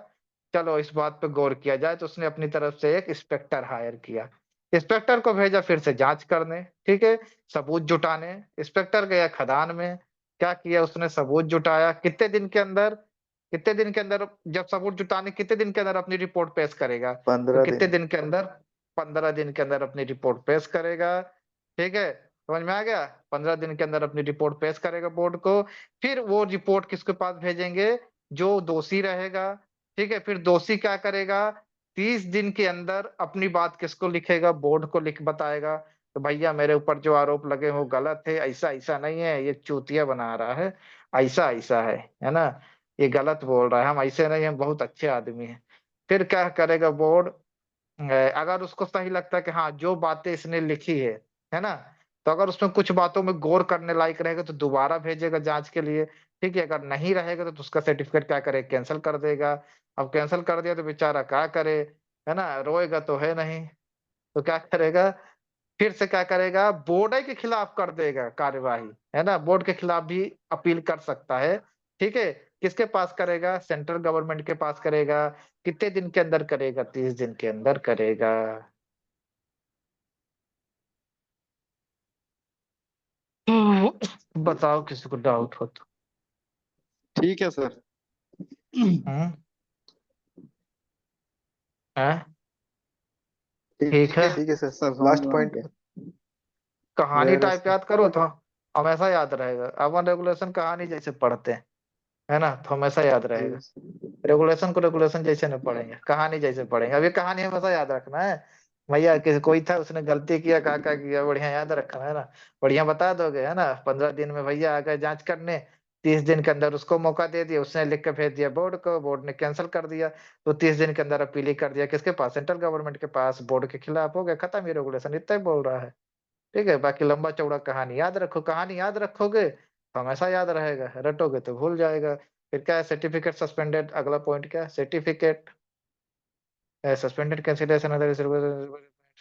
चलो इस बात पे गौर किया जाए, तो उसने अपनी तरफ से एक इंस्पेक्टर हायर किया। इंस्पेक्टर को भेजा फिर से जांच करने, ठीक है, सबूत जुटाने। इंस्पेक्टर गया खदान में, क्या किया उसने, सबूत जुटाया। कितने दिन के अंदर जब सबूत जुटाने, कितने दिन के अंदर अपनी रिपोर्ट पेश करेगा, तो 15 दिन। कितने दिन के अंदर, 15 दिन के अंदर अपनी रिपोर्ट पेश करेगा। ठीक है, समझ में आ गया? 15 दिन के अंदर अपनी रिपोर्ट पेश करेगा बोर्ड को। फिर वो रिपोर्ट किसके पास भेजेंगे, जो दोषी रहेगा। ठीक है, फिर दोषी क्या करेगा, 30 दिन के अंदर अपनी बात किसको लिखेगा, बोर्ड को लिख बताएगा, तो भैया मेरे ऊपर जो आरोप लगे वो गलत है, ऐसा ऐसा नहीं है, ये चूतिया बना रहा है, ऐसा ऐसा है ना, ये गलत बोल रहा है, हम ऐसे नहीं, हम बहुत अच्छे आदमी हैं। फिर क्या करेगा बोर्ड, अगर उसको सही लगता है कि हाँ जो बातें इसने लिखी है ना, तो अगर उसमें कुछ बातों में गौर करने लायक रहेगा तो दोबारा भेजेगा जांच के लिए। ठीक है, अगर नहीं रहेगा तो उसका सर्टिफिकेट क्या करे, कैंसिल कर देगा। अब कैंसिल कर दिया तो बेचारा क्या करे, है ना, रोएगा तो है नहीं, तो क्या करेगा, फिर से क्या करेगा, बोर्ड के खिलाफ कर देगा कार्यवाही, है ना, बोर्ड के खिलाफ भी अपील कर सकता है। ठीक है, किसके पास करेगा, सेंट्रल गवर्नमेंट के पास करेगा। कितने दिन के अंदर करेगा, 30 दिन के अंदर करेगा। बताओ किसी को डाउट हो तो। ठीक है सर। हम्म, है, ठीक ठीक है। ठीक है सर। सर समझ लास्ट में आ पॉइंट गया। कहानी वेयर टाइप याद करो तो हमेशा याद रहेगा। अपन रेगुलेशन कहानी जैसे पढ़ते हैं, है ना, तो हमेशा याद रहेगा। रेगुलेशन को रेगुलेशन जैसे नहीं पढ़ेंगे, कहानी जैसे पढ़ेंगे। अब ये कहानी हमेशा याद रखना है। भैया किसी कोई था उसने गलती किया, क्या किया, बढ़िया याद रखना है ना, बढ़िया बता दोगे, है ना। 15 दिन में भैया आ गए जांच करने, 30 दिन के अंदर उसको मौका दे दिया, उसने लिख के भेज दिया बोर्ड को, बोर्ड ने कैंसिल कर दिया, तो 30 दिन के अंदर अपील ही कर दिया किसके पास, सेंट्रल गवर्नमेंट के पास, बोर्ड के खिलाफ, हो गया खत्म, ये रेगुलेशन इतना ही बोल रहा है। ठीक है, बाकी लंबा चौड़ा कहानी याद रखो, कहानी याद रखोगे तो हमेशा याद रहेगा, रटोगे तो भूल जाएगा। फिर क्या है, सर्टिफिकेट सस्पेंडेड, अगला पॉइंट क्या है, certificate suspended cancellation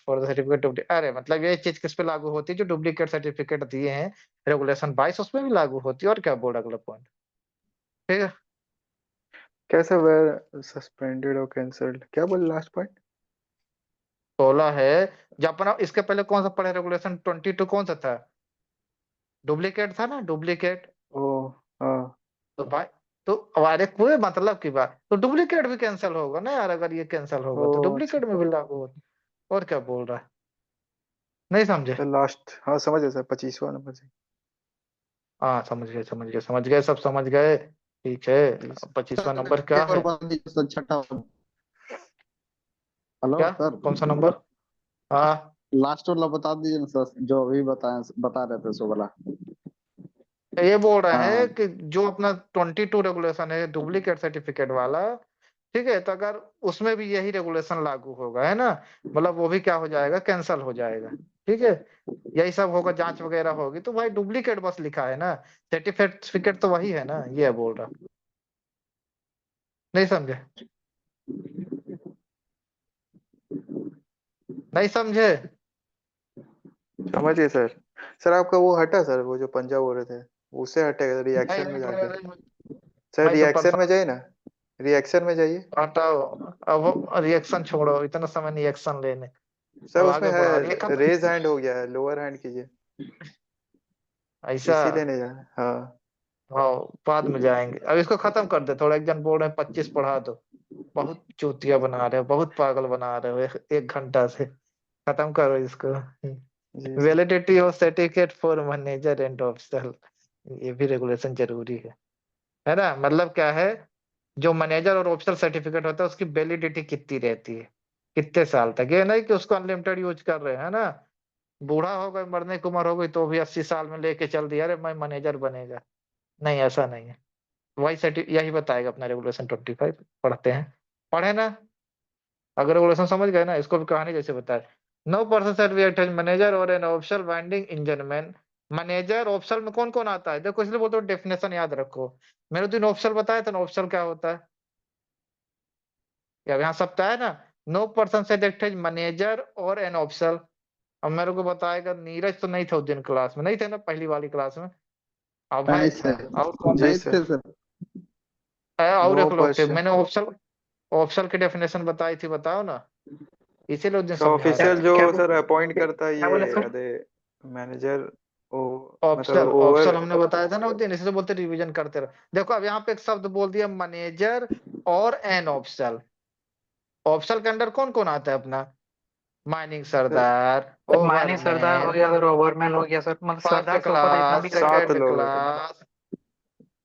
for the certificate. अरे मतलब ये चीज किस पे लागू होती है, जो डुप्लीकेट सर्टिफिकेट दिए हैं रेगुलेशन 22 उसमें भी लागू होती है। और क्या बोर्ड, अगला पॉइंट, ठीक है। कैसे वेयर सस्पेंडेड और कैंसल्ड, क्या बोले लास्ट पॉइंट? 16 है, जो अपना इसके पहले कौन सा पढ़े, रेगुलेशन 22 कौन सा था, डुप्लीकेट था ना, डुप्लीकेट। ओ हाँ। तो भाई, तो हमारे कोई मतलब की बात, तो डुप्लीकेट भी कैंसिल होगा ना यार, अगर ये कैंसिल ओ होगा तो अच्छा। डुप्लीकेट में भी लागू होगा। और क्या बोल रहा है, नहीं समझे? लास्ट, हाँ समझ गए सर, 25वां नंबर से। हाँ समझ गए, समझ गए, समझ गए, सब समझ गए। ठीक है, जी सर। 25वां नंबर क्या सर और है, बता दीजिए सर, छठा। हेलो क्या, सर। कौन सा नंबर? हाँ, लास्ट वाला बता दीजिए ना सर, जो अभी बता रहे थे सो वाला। ये बोल रहा है हाँ कि जो अपना 22 रेगुलेशन है डुप्लीकेट सर्टिफिकेट वाला, ठीक है, तो अगर उसमें भी यही रेगुलेशन लागू होगा, है ना, मतलब वो भी क्या हो जाएगा, कैंसल हो जाएगा। ठीक है, यही सब होगा, जांच वगैरह होगी, तो भाई डुप्लीकेट बस लिखा है ना, सर्टिफिकेट तो वही है ना, ये बोल रहा। नहीं समझे? नहीं समझे? समझ गए सर। सर आपका वो हटा सर, वो जो पंजा बोल रहे थे उससे हटेगा नहीं रिएक्शन में हट जाके। रहा है, सर मैं तो रिएक्शन में परेशान। जाइए ना, रिएक्शन में जाइए। हटाओ, अब रिएक्शन छोड़ो, इतना समय नहीं एक्शन लेने। सर अब उसमें आगे बढ़ाओ, लिखा है तो रेज हैंड हो गया है, लोअर हैंड कीजिए। ऐसा। इसीलिए नहीं जाना, हाँ। हाँ, बाद में जाएंगे, अब इसको खत्म कर दे थोड़ा। एक जन बोल रहे हैं 25 पढ़ा दो। बहुत चूतिया बना रहे हो, बहुत पागल बना रहे हो, एक घंटा से। खत्म करो इसको। जी sir. Validity of certificate for manager and officer, ये भी रेगुलेशन जरूरी है ना। मतलब क्या है, जो मैनेजर और ऑफिसर सर्टिफिकेट होता है उसकी वैलिडिटी कितनी रहती है, कितने साल तक, ये नहीं कि उसको अनलिमिटेड यूज कर रहे हैं, है ना। बूढ़ा हो गए, मरने की उम्र हो गई, तो भी 80 साल में लेके चल दिया, अरे मैं मैनेजर बनेगा। नहीं, ऐसा नहीं है। वही सर्टि यही बताएगा अपना रेगुलेशन 25। पढ़ते हैं, पढ़े ना। अगर रेगुलेशन समझ गए ना, इसको भी कहानी जैसे बताए। No person shall be act manager और an official winding engineman. Manager official में कौन कौन आता है, देखो इसलिए बोलते हो डेफिनेशन याद रखो। मैंने दिन ऑफिशियल बताया था ना, ऑफिशियल क्या होता है, या यहाँ सब है ना। No person shall act as manager और एन ऑफिशियल। अब मेरे को बताएगा, नीरज तो नहीं था उस दिन क्लास में, नहीं थे ना पहली वाली क्लास में। अभय नहीं था, सर, और कौन था? जी नहीं सर। थे सर। और नो एक लोग थे, पर्सन। मैंने ऑफिशियल, ऑफिशियल की डेफिनेशन बताई थी, बताओ ना। इसीलिए उस दिन सर समझा रहा ऑफिशियल था। जो क्या सर अपॉइंट करता है क्या बोले ये सर? अदे मैनेजर, ओ मतलब ऑप्शनल, ओवर। ऑप्शनल हमने बताया था ना उस दिन, इसलिए बोलते रिवीजन करते रहो। देखो अब यहाँ पे एक शब्द बोल दिया, मैनेजर और एन ऑप्शनल। ऑप्शनल के अंडर कौन कौन आता है अपना, माइनिंग सर सरदार, सर मानी सरदार हो ओवरमैन, गया, अगर ओवरमैन हो गया सर, मतलब फर्स्ट सरदार से ऊपर जितना क्लास, भी रहेगा। सात सेकंड लोग होते हैं। क्लास,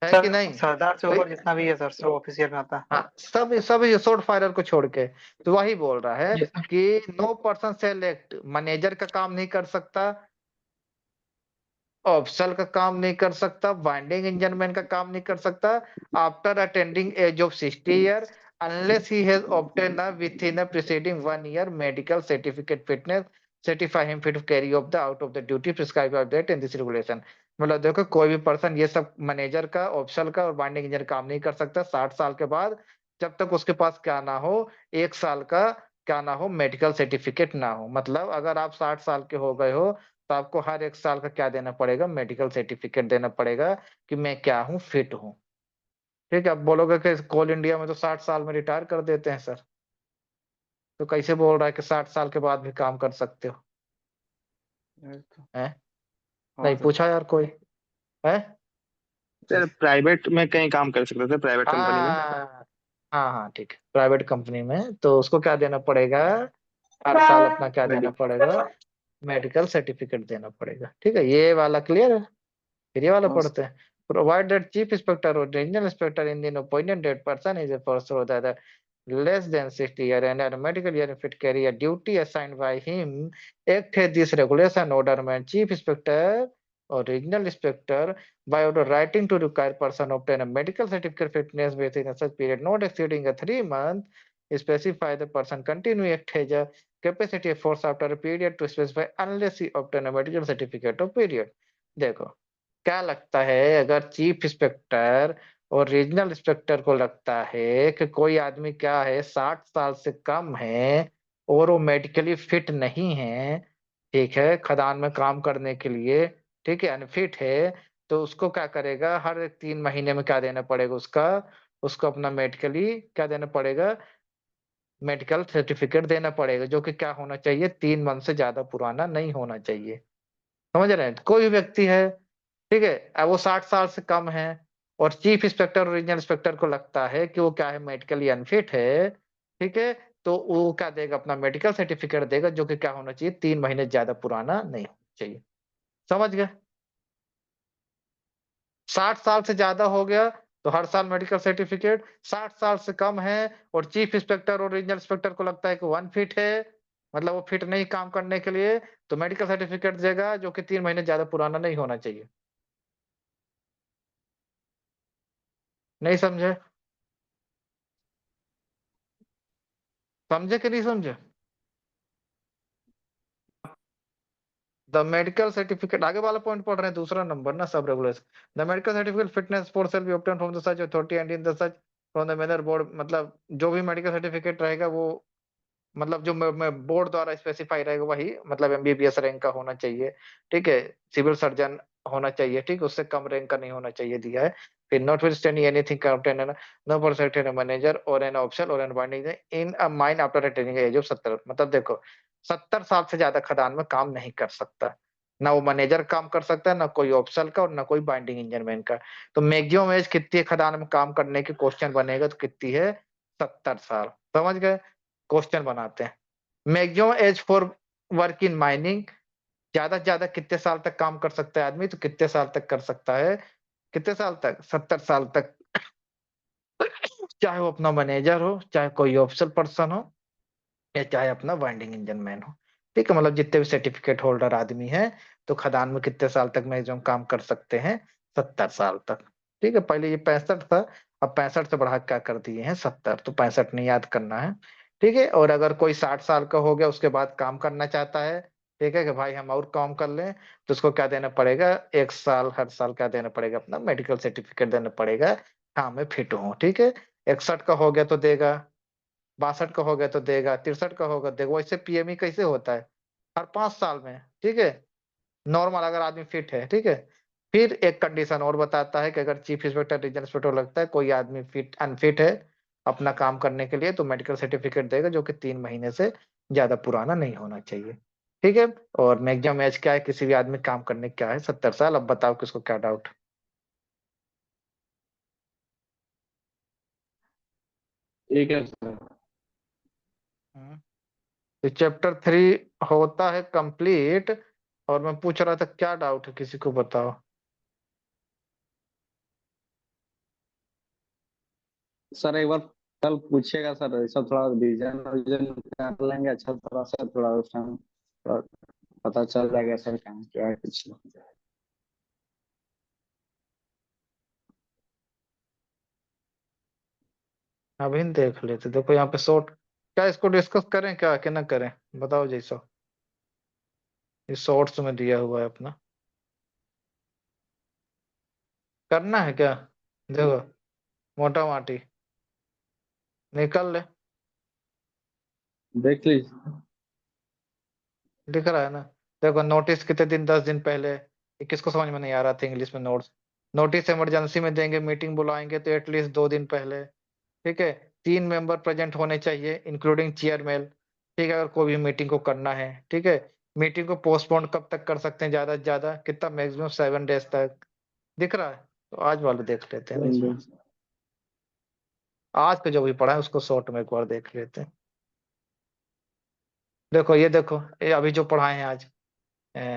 है कि सर नहीं सरदार से भाई? ऊपर जितना भी है सर, सब ऑफिसियल में आता है। हाँ, सब सब शॉर्ट फायरर को छोड़ के। तो वही बोल रहा है जी सर। कि नो पर्सन सेलेक्ट, मैनेजर का काम नहीं कर सकता, ऑफिसर का काम नहीं कर सकता, बाइंडिंग इंजनमैन का काम नहीं कर सकता, after attaining age of 60 year, unless he has obtain within preceding 1 year medical certificate fitness certify him fit to carry of the out of the duty prescribed by that in this regulation। मतलब देखो, कोई भी person ये सब manager का, officer का और binding engine काम नहीं कर सकता 60 साल के बाद, जब तक उसके पास क्या ना हो, 1 साल का क्या ना हो, मेडिकल सर्टिफिकेट ना हो। मतलब अगर आप 60 साल के हो गए हो, तो आपको हर 1 साल का क्या देना पड़ेगा, मेडिकल सर्टिफिकेट देना पड़ेगा कि मैं क्या हूँ, फिट हूँ। ठीक है, अब बोलोगे कि कोल इंडिया में तो 60 साल में रिटायर कर देते हैं सर, तो कैसे बोल रहा है कि 60 साल के बाद भी काम कर सकते हो? हैं? हाँ नहीं सर। पूछा यार कोई है? सर प्राइवेट में कहीं काम कर सकते थे, प्राइवेट कंपनी में। हाँ, हाँ, हाँ, ठीक है, प्राइवेट कंपनी में तो उसको क्या देना पड़ेगा, हर साल अपना क्या देना मेडिकल। पड़ेगा, मेडिकल सर्टिफिकेट देना पड़ेगा। ठीक है, ये वाला क्लियर है? फिर ये वाला हाँ सर। पढ़ते हैं। प्रोवाइड दैट चीफ इंस्पेक्टर और regional inspector in the appointed date person is a person that less than 60 year and a medical year fit carry a duty assigned by him act this regulation order में chief inspector और regional inspector by order writing to require person obtain a medical certificate fitness within a such period not exceeding a 3 month, specify the person continue act as a capacity of force after a period to specify unless he obtain a medical certificate of period। देखो, क्या लगता है, अगर chief inspector और regional inspector को लगता है कि कोई आदमी क्या है, 60 साल से कम है और वो मेडिकली फिट नहीं है, ठीक है, खदान में काम करने के लिए, ठीक है, अनफिट है, तो उसको क्या करेगा, हर 3 महीने में क्या देना पड़ेगा उसका, उसको अपना मेडिकली क्या देना पड़ेगा, मेडिकल सर्टिफिकेट देना पड़ेगा, जो कि क्या होना चाहिए, 3 मंथ से ज्यादा पुराना नहीं होना चाहिए। समझ रहे हैं? कोई भी व्यक्ति है, ठीक है, अब वो 60 साल से कम है, और चीफ इंस्पेक्टर और रीजनल इंस्पेक्टर को लगता है कि वो क्या है, मेडिकली अनफिट है, ठीक है, तो वो क्या देगा, अपना मेडिकल सर्टिफिकेट देगा, जो कि क्या होना चाहिए, 3 महीने से ज्यादा पुराना नहीं होना चाहिए। समझ गए? 60 साल से ज्यादा हो गया तो हर साल मेडिकल सर्टिफिकेट, 60 साल से कम है और चीफ इंस्पेक्टर और रीजनल इंस्पेक्टर को लगता है कि वो अनफिट है, मतलब वो फिट नहीं काम करने के लिए, तो मेडिकल सर्टिफिकेट देगा, जो कि 3 महीने ज्यादा पुराना नहीं होना चाहिए। नहीं समझे? समझे कि नहीं समझे? द मेडिकल सर्टिफिकेट, आगे वाला पॉइंट पढ़ रहे हैं, दूसरा नंबर ना, sub regulation. The medical certificate fitness sports shall be obtain from the such authority and in the such from the major board, मतलब जो भी मेडिकल सर्टिफिकेट रहेगा वो, मतलब जो बोर्ड द्वारा स्पेसिफाई रहेगा वही, मतलब एमबीबीएस रैंक का होना चाहिए, ठीक है। सिविल सर्जन होना चाहिए, ठीक, उससे कम रैंक का नहीं होना चाहिए, दिया है। फिर notwithstanding anything contain no person manager और एन ऑप्शन और an binding in a mine after attaining age of 70, मतलब देखो 70 साल से ज्यादा खदान में काम नहीं कर सकता, ना वो मैनेजर काम कर सकता है, ना कोई ऑप्शन का और ना कोई बाइंडिंग इंजनमैन का। तो मैक्सिमम एज कितनी है खदान में काम करने की, क्वेश्चन बनेगा तो कितनी है, 70 साल, समझ गए? क्वेश्चन बनाते हैं। Maximum age for work in mining, ज्यादा से ज्यादा कितने साल तक काम कर सकता है आदमी, तो कितने साल तक कर सकता है, कितने साल तक, 70 साल तक, चाहे वो अपना मैनेजर हो, चाहे कोई ऑफिसर पर्सन हो, या चाहे अपना वाइंडिंग इंजन मैन हो, ठीक है। मतलब जितने भी सर्टिफिकेट होल्डर आदमी है, तो खदान में कितने साल तक मैक्सिमम काम कर सकते हैं, 70 साल तक, ठीक है। पहले ये 65 था, अब 65 से बढ़ा के क्या कर दिए हैं, 70, तो 65 नहीं याद करना है, ठीक है। और अगर कोई 60 साल का हो गया, उसके बाद काम करना चाहता है, ठीक है, कि भाई हम और काम कर लें, तो उसको क्या देना पड़ेगा, 1 साल हर साल क्या देना पड़ेगा, अपना मेडिकल सर्टिफिकेट देना पड़ेगा, हाँ मैं फिट हूँ, ठीक है। 61 का हो गया तो देगा, 62 का हो गया तो देगा, 63 का होगा देगा। वैसे पीएमई कैसे होता है, हर 5 साल में, ठीक है, नॉर्मल अगर आदमी फिट है, ठीक है। फिर एक कंडीशन और बताता है कि अगर चीफ इंस्पेक्टर रीजन इंस्पेक्टर लगता है कोई आदमी फिट अनफिट है अपना काम करने के लिए, तो मेडिकल सर्टिफिकेट देगा, जो कि 3 महीने से ज्यादा पुराना नहीं होना चाहिए, ठीक है। और मैक्सिमम एज क्या है किसी भी आदमी काम करने की, क्या है, 70 साल। अब बताओ किसको क्या डाउट? ठीक है सर। तो चैप्टर 3 होता है कंप्लीट, और मैं पूछ रहा था क्या डाउट है, किसी को बताओ। सर एक बार कल पूछिएगा सर, ऐसा थोड़ा रिवीजन रिवीजन कर लेंगे अच्छा, थोड़ा सा थोड़ा उस टाइम थोड़ा पता चल जाएगा सर कहाँ क्या है कुछ। अभी देख लेते, देखो यहाँ पे शॉर्ट, क्या इसको डिस्कस करें क्या कि ना करें, बताओ जैसा, इस शॉर्ट्स में दिया हुआ है अपना, करना है क्या? देखो, मोटा माटी निकल ले, देख लीजिए। दिख रहा है ना? देखो नोटिस कितने दिन, 10 दिन पहले, ये किसको समझ में नहीं आ रहा था इंग्लिश में नोट्स, नोटिस इमरजेंसी में देंगे, मीटिंग बुलाएंगे तो एटलीस्ट 2 दिन पहले, ठीक है। 3 मेंबर प्रेजेंट होने चाहिए इंक्लूडिंग चेयरमैन, ठीक है, अगर कोई भी मीटिंग को करना है, ठीक है। मीटिंग को पोस्टपोन कब तक कर सकते हैं, ज्यादा से ज्यादा कितना, मैक्सिमम 7 डेज तक, दिख रहा है? तो आज वाले देख लेते हैं ना इसमें, आज का जो भी पढ़ा है उसको शॉर्ट में एक बार देख लेते हैं। देखो ये देखो, ये अभी जो पढ़ाए हैं आज,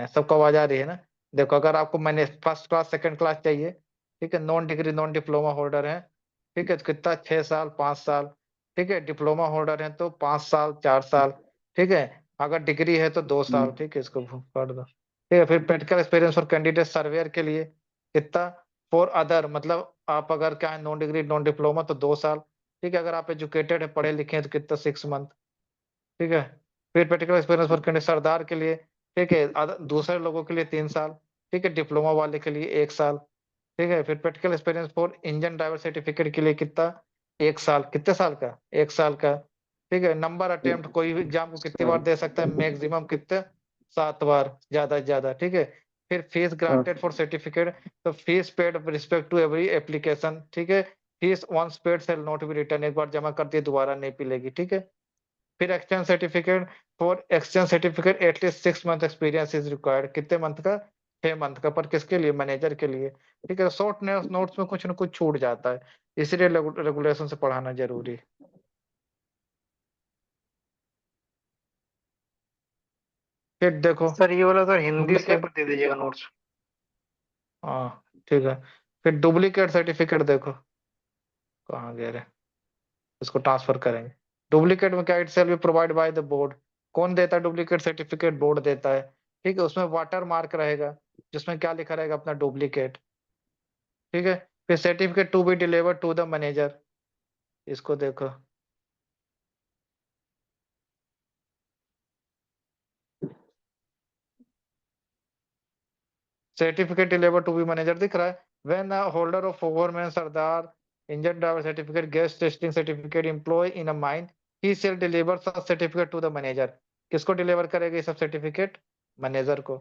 सबको आवाज आ रही है ना? देखो अगर आपको मैंने फर्स्ट क्लास सेकंड क्लास चाहिए, ठीक है, non degree non diploma holder है, ठीक है, तो कितना, 6 साल 5 साल, ठीक है। डिप्लोमा होल्डर है तो 5 साल 4 साल, ठीक है। अगर डिग्री है तो 2 साल, ठीक है, इसको पढ़ दो, ठीक है। फिर practical experience for candidate surveyor के लिए कितना, फॉर अदर, मतलब आप अगर क्या है नॉन डिग्री नॉन डिप्लोमा तो 2 साल, ठीक है। अगर आप एजुकेटेड है, पढ़े लिखे हैं, तो कितना, 6 मंथ, ठीक है। फिर प्रैक्टिकल एक्सपीरियंस वर्क करने सरदार के लिए, ठीक है, दूसरे लोगों के लिए 3 साल, ठीक है, डिप्लोमा वाले के लिए 1 साल, ठीक है। फिर practical experience for engine driver certificate के लिए कितना, 1 साल, कितने साल का, 1 साल का, ठीक है। नंबर अटेम्प्ट, कोई भी एग्जाम को कितनी बार दे सकता है, मैक्सिमम कितने, 7 बार, ज्यादा से ज्यादा, ठीक है। फिर फीस ग्रांटेड फॉर सर्टिफिकेट, तो fees paid respect to every application, ठीक है। Fees once paid shall not be return, एक बार जमा कर दिए दोबारा नहीं मिलेगी, ठीक है। फिर exchange certificate, for exchange certificate at least 6 month experience is required, कितने मंथ का, 6 मंथ का, पर किसके लिए, मैनेजर के लिए, ठीक है। शॉर्ट नोट्स में कुछ ना कुछ छूट जाता है, इसलिए रेगुलेशन से पढ़ाना जरूरी है। फिर देखो सर ये वाला सर हिंदी से एक डुप्लीकेट, बार दे दीजिएगा नोट्स। हाँ ठीक है। फिर डुप्लीकेट सर्टिफिकेट देखो, कहाँ गए रे, इसको ट्रांसफर करेंगे। डुप्लीकेट में क्या, it shall be provide by the board, कौन देता है डुप्लीकेट सर्टिफिकेट, बोर्ड देता है, ठीक है। उसमें वाटर मार्क रहेगा, जिसमें क्या लिखा रहेगा, अपना डुप्लीकेट, ठीक है। फिर certificate to be deliver to the manager, इसको देखो। Certificate deliver to be manager दिख रहा है। When a holder of foreman sirdar engine driver certificate gas testing certificate employ in a mine he shall deliver such certificate to the manager. किसको deliver करेगा ये सब certificate? Manager को।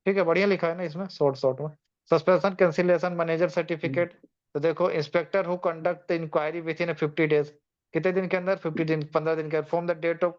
ठीक है, बढ़िया लिखा है ना इसमें, शॉर्ट शॉर्ट में। सस्पेंशन कैंसिलेशन मैनेजर सर्टिफिकेट, तो देखो inspector who conduct the inquiry within 50 days, कितने दिन के अंदर? 50 दिन, 15 दिन के अंदर, from the date of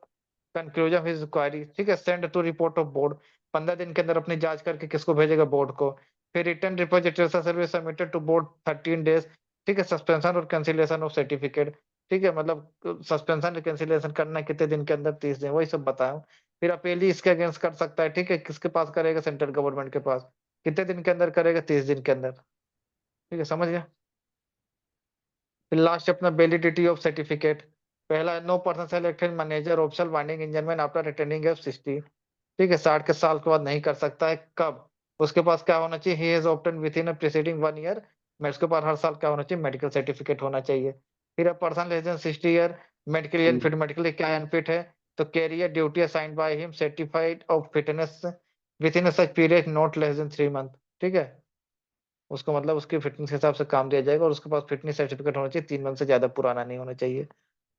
conclusion of his inquiry. ठीक है, send to report of board, 15 दिन के अंदर अपनी जांच करके किसको भेजेगा? बोर्ड को। फिर return repository service submitted to board 13 days. ठीक है, सस्पेंशन और कैंसिलेशन ऑफ सर्टिफिकेट। ठीक है, मतलब सस्पेंशन कैंसिलेशन करना है कितने दिन के अंदर? 30 दिन, वही सब बताया। फिर अपेली इसके अगेंस्ट कर सकता है। ठीक है, किसके पास करेगा? सेंट्रल गवर्नमेंट के पास। कितने दिन के अंदर करेगा? 30 दिन के अंदर। ठीक है, समझ गया। फिर लास्ट अपना वैलिडिटी ऑफ सर्टिफिकेट। पहला, no person selected manager optional winding engineman after returning of 60। ठीक है, 60 के साल के बाद नहीं कर सकता है। कब? उसके पास क्या होना चाहिए? ही has obtain with in preceding 1 year. मैं उसके पास हर साल क्या होना चाहिए? मेडिकल सर्टिफिकेट होना चाहिए। फिर a person less than 60 year medically unfit, medically क्या अनफिट है? तो career duty assigned by him certified of fitness within such period not less than 3 month. ठीक है, उसको मतलब उसकी फिटनेस के हिसाब से काम दिया जाएगा और उसके पास फिटनेस सर्टिफिकेट होना चाहिए, 3 मंथ से ज्यादा पुराना नहीं होना चाहिए।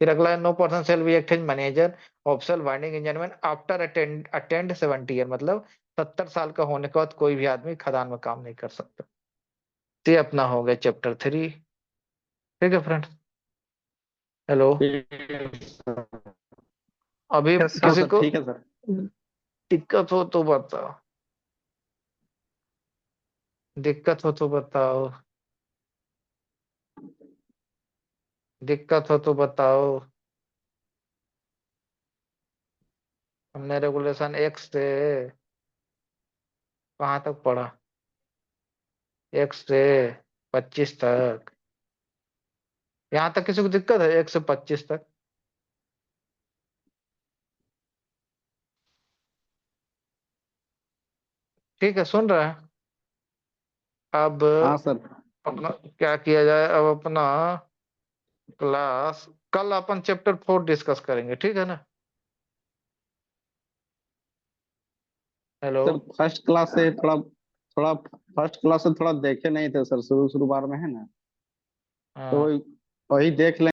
फिर अगला है, no person shall be act as manager official winding engineman after attend 70 year, मतलब 70 साल का होने के बाद कोई भी आदमी खदान में काम नहीं कर सकता। तो ये अपना हो गया चैप्टर 3। ठीक है फ्रेंड, हेलो। ठीक है सर। अभी यस हाँ सर। किसी सर को ठीक है सर। दिक्कत हो तो बताओ, दिक्कत हो तो बताओ, दिक्कत हो तो बताओ। हमने रेगुलेशन एक से कहाँ तक पढ़ा? एक से 25 तक। यहाँ तक किसी को दिक्कत है? 1 से 25 तक? ठीक है, सुन रहे हैं। अब हाँ सर। अपना क्या किया जाए? अब अपना क्लास कल अपन चैप्टर 4 डिस्कस करेंगे, ठीक है ना? हेलो। सर फर्स्ट क्लास से थोड़ा थोड़ा फर्स्ट क्लास से थोड़ा देखे नहीं थे सर, शुरू शुरू बार में है ना, तो हाँ। वही देख लें।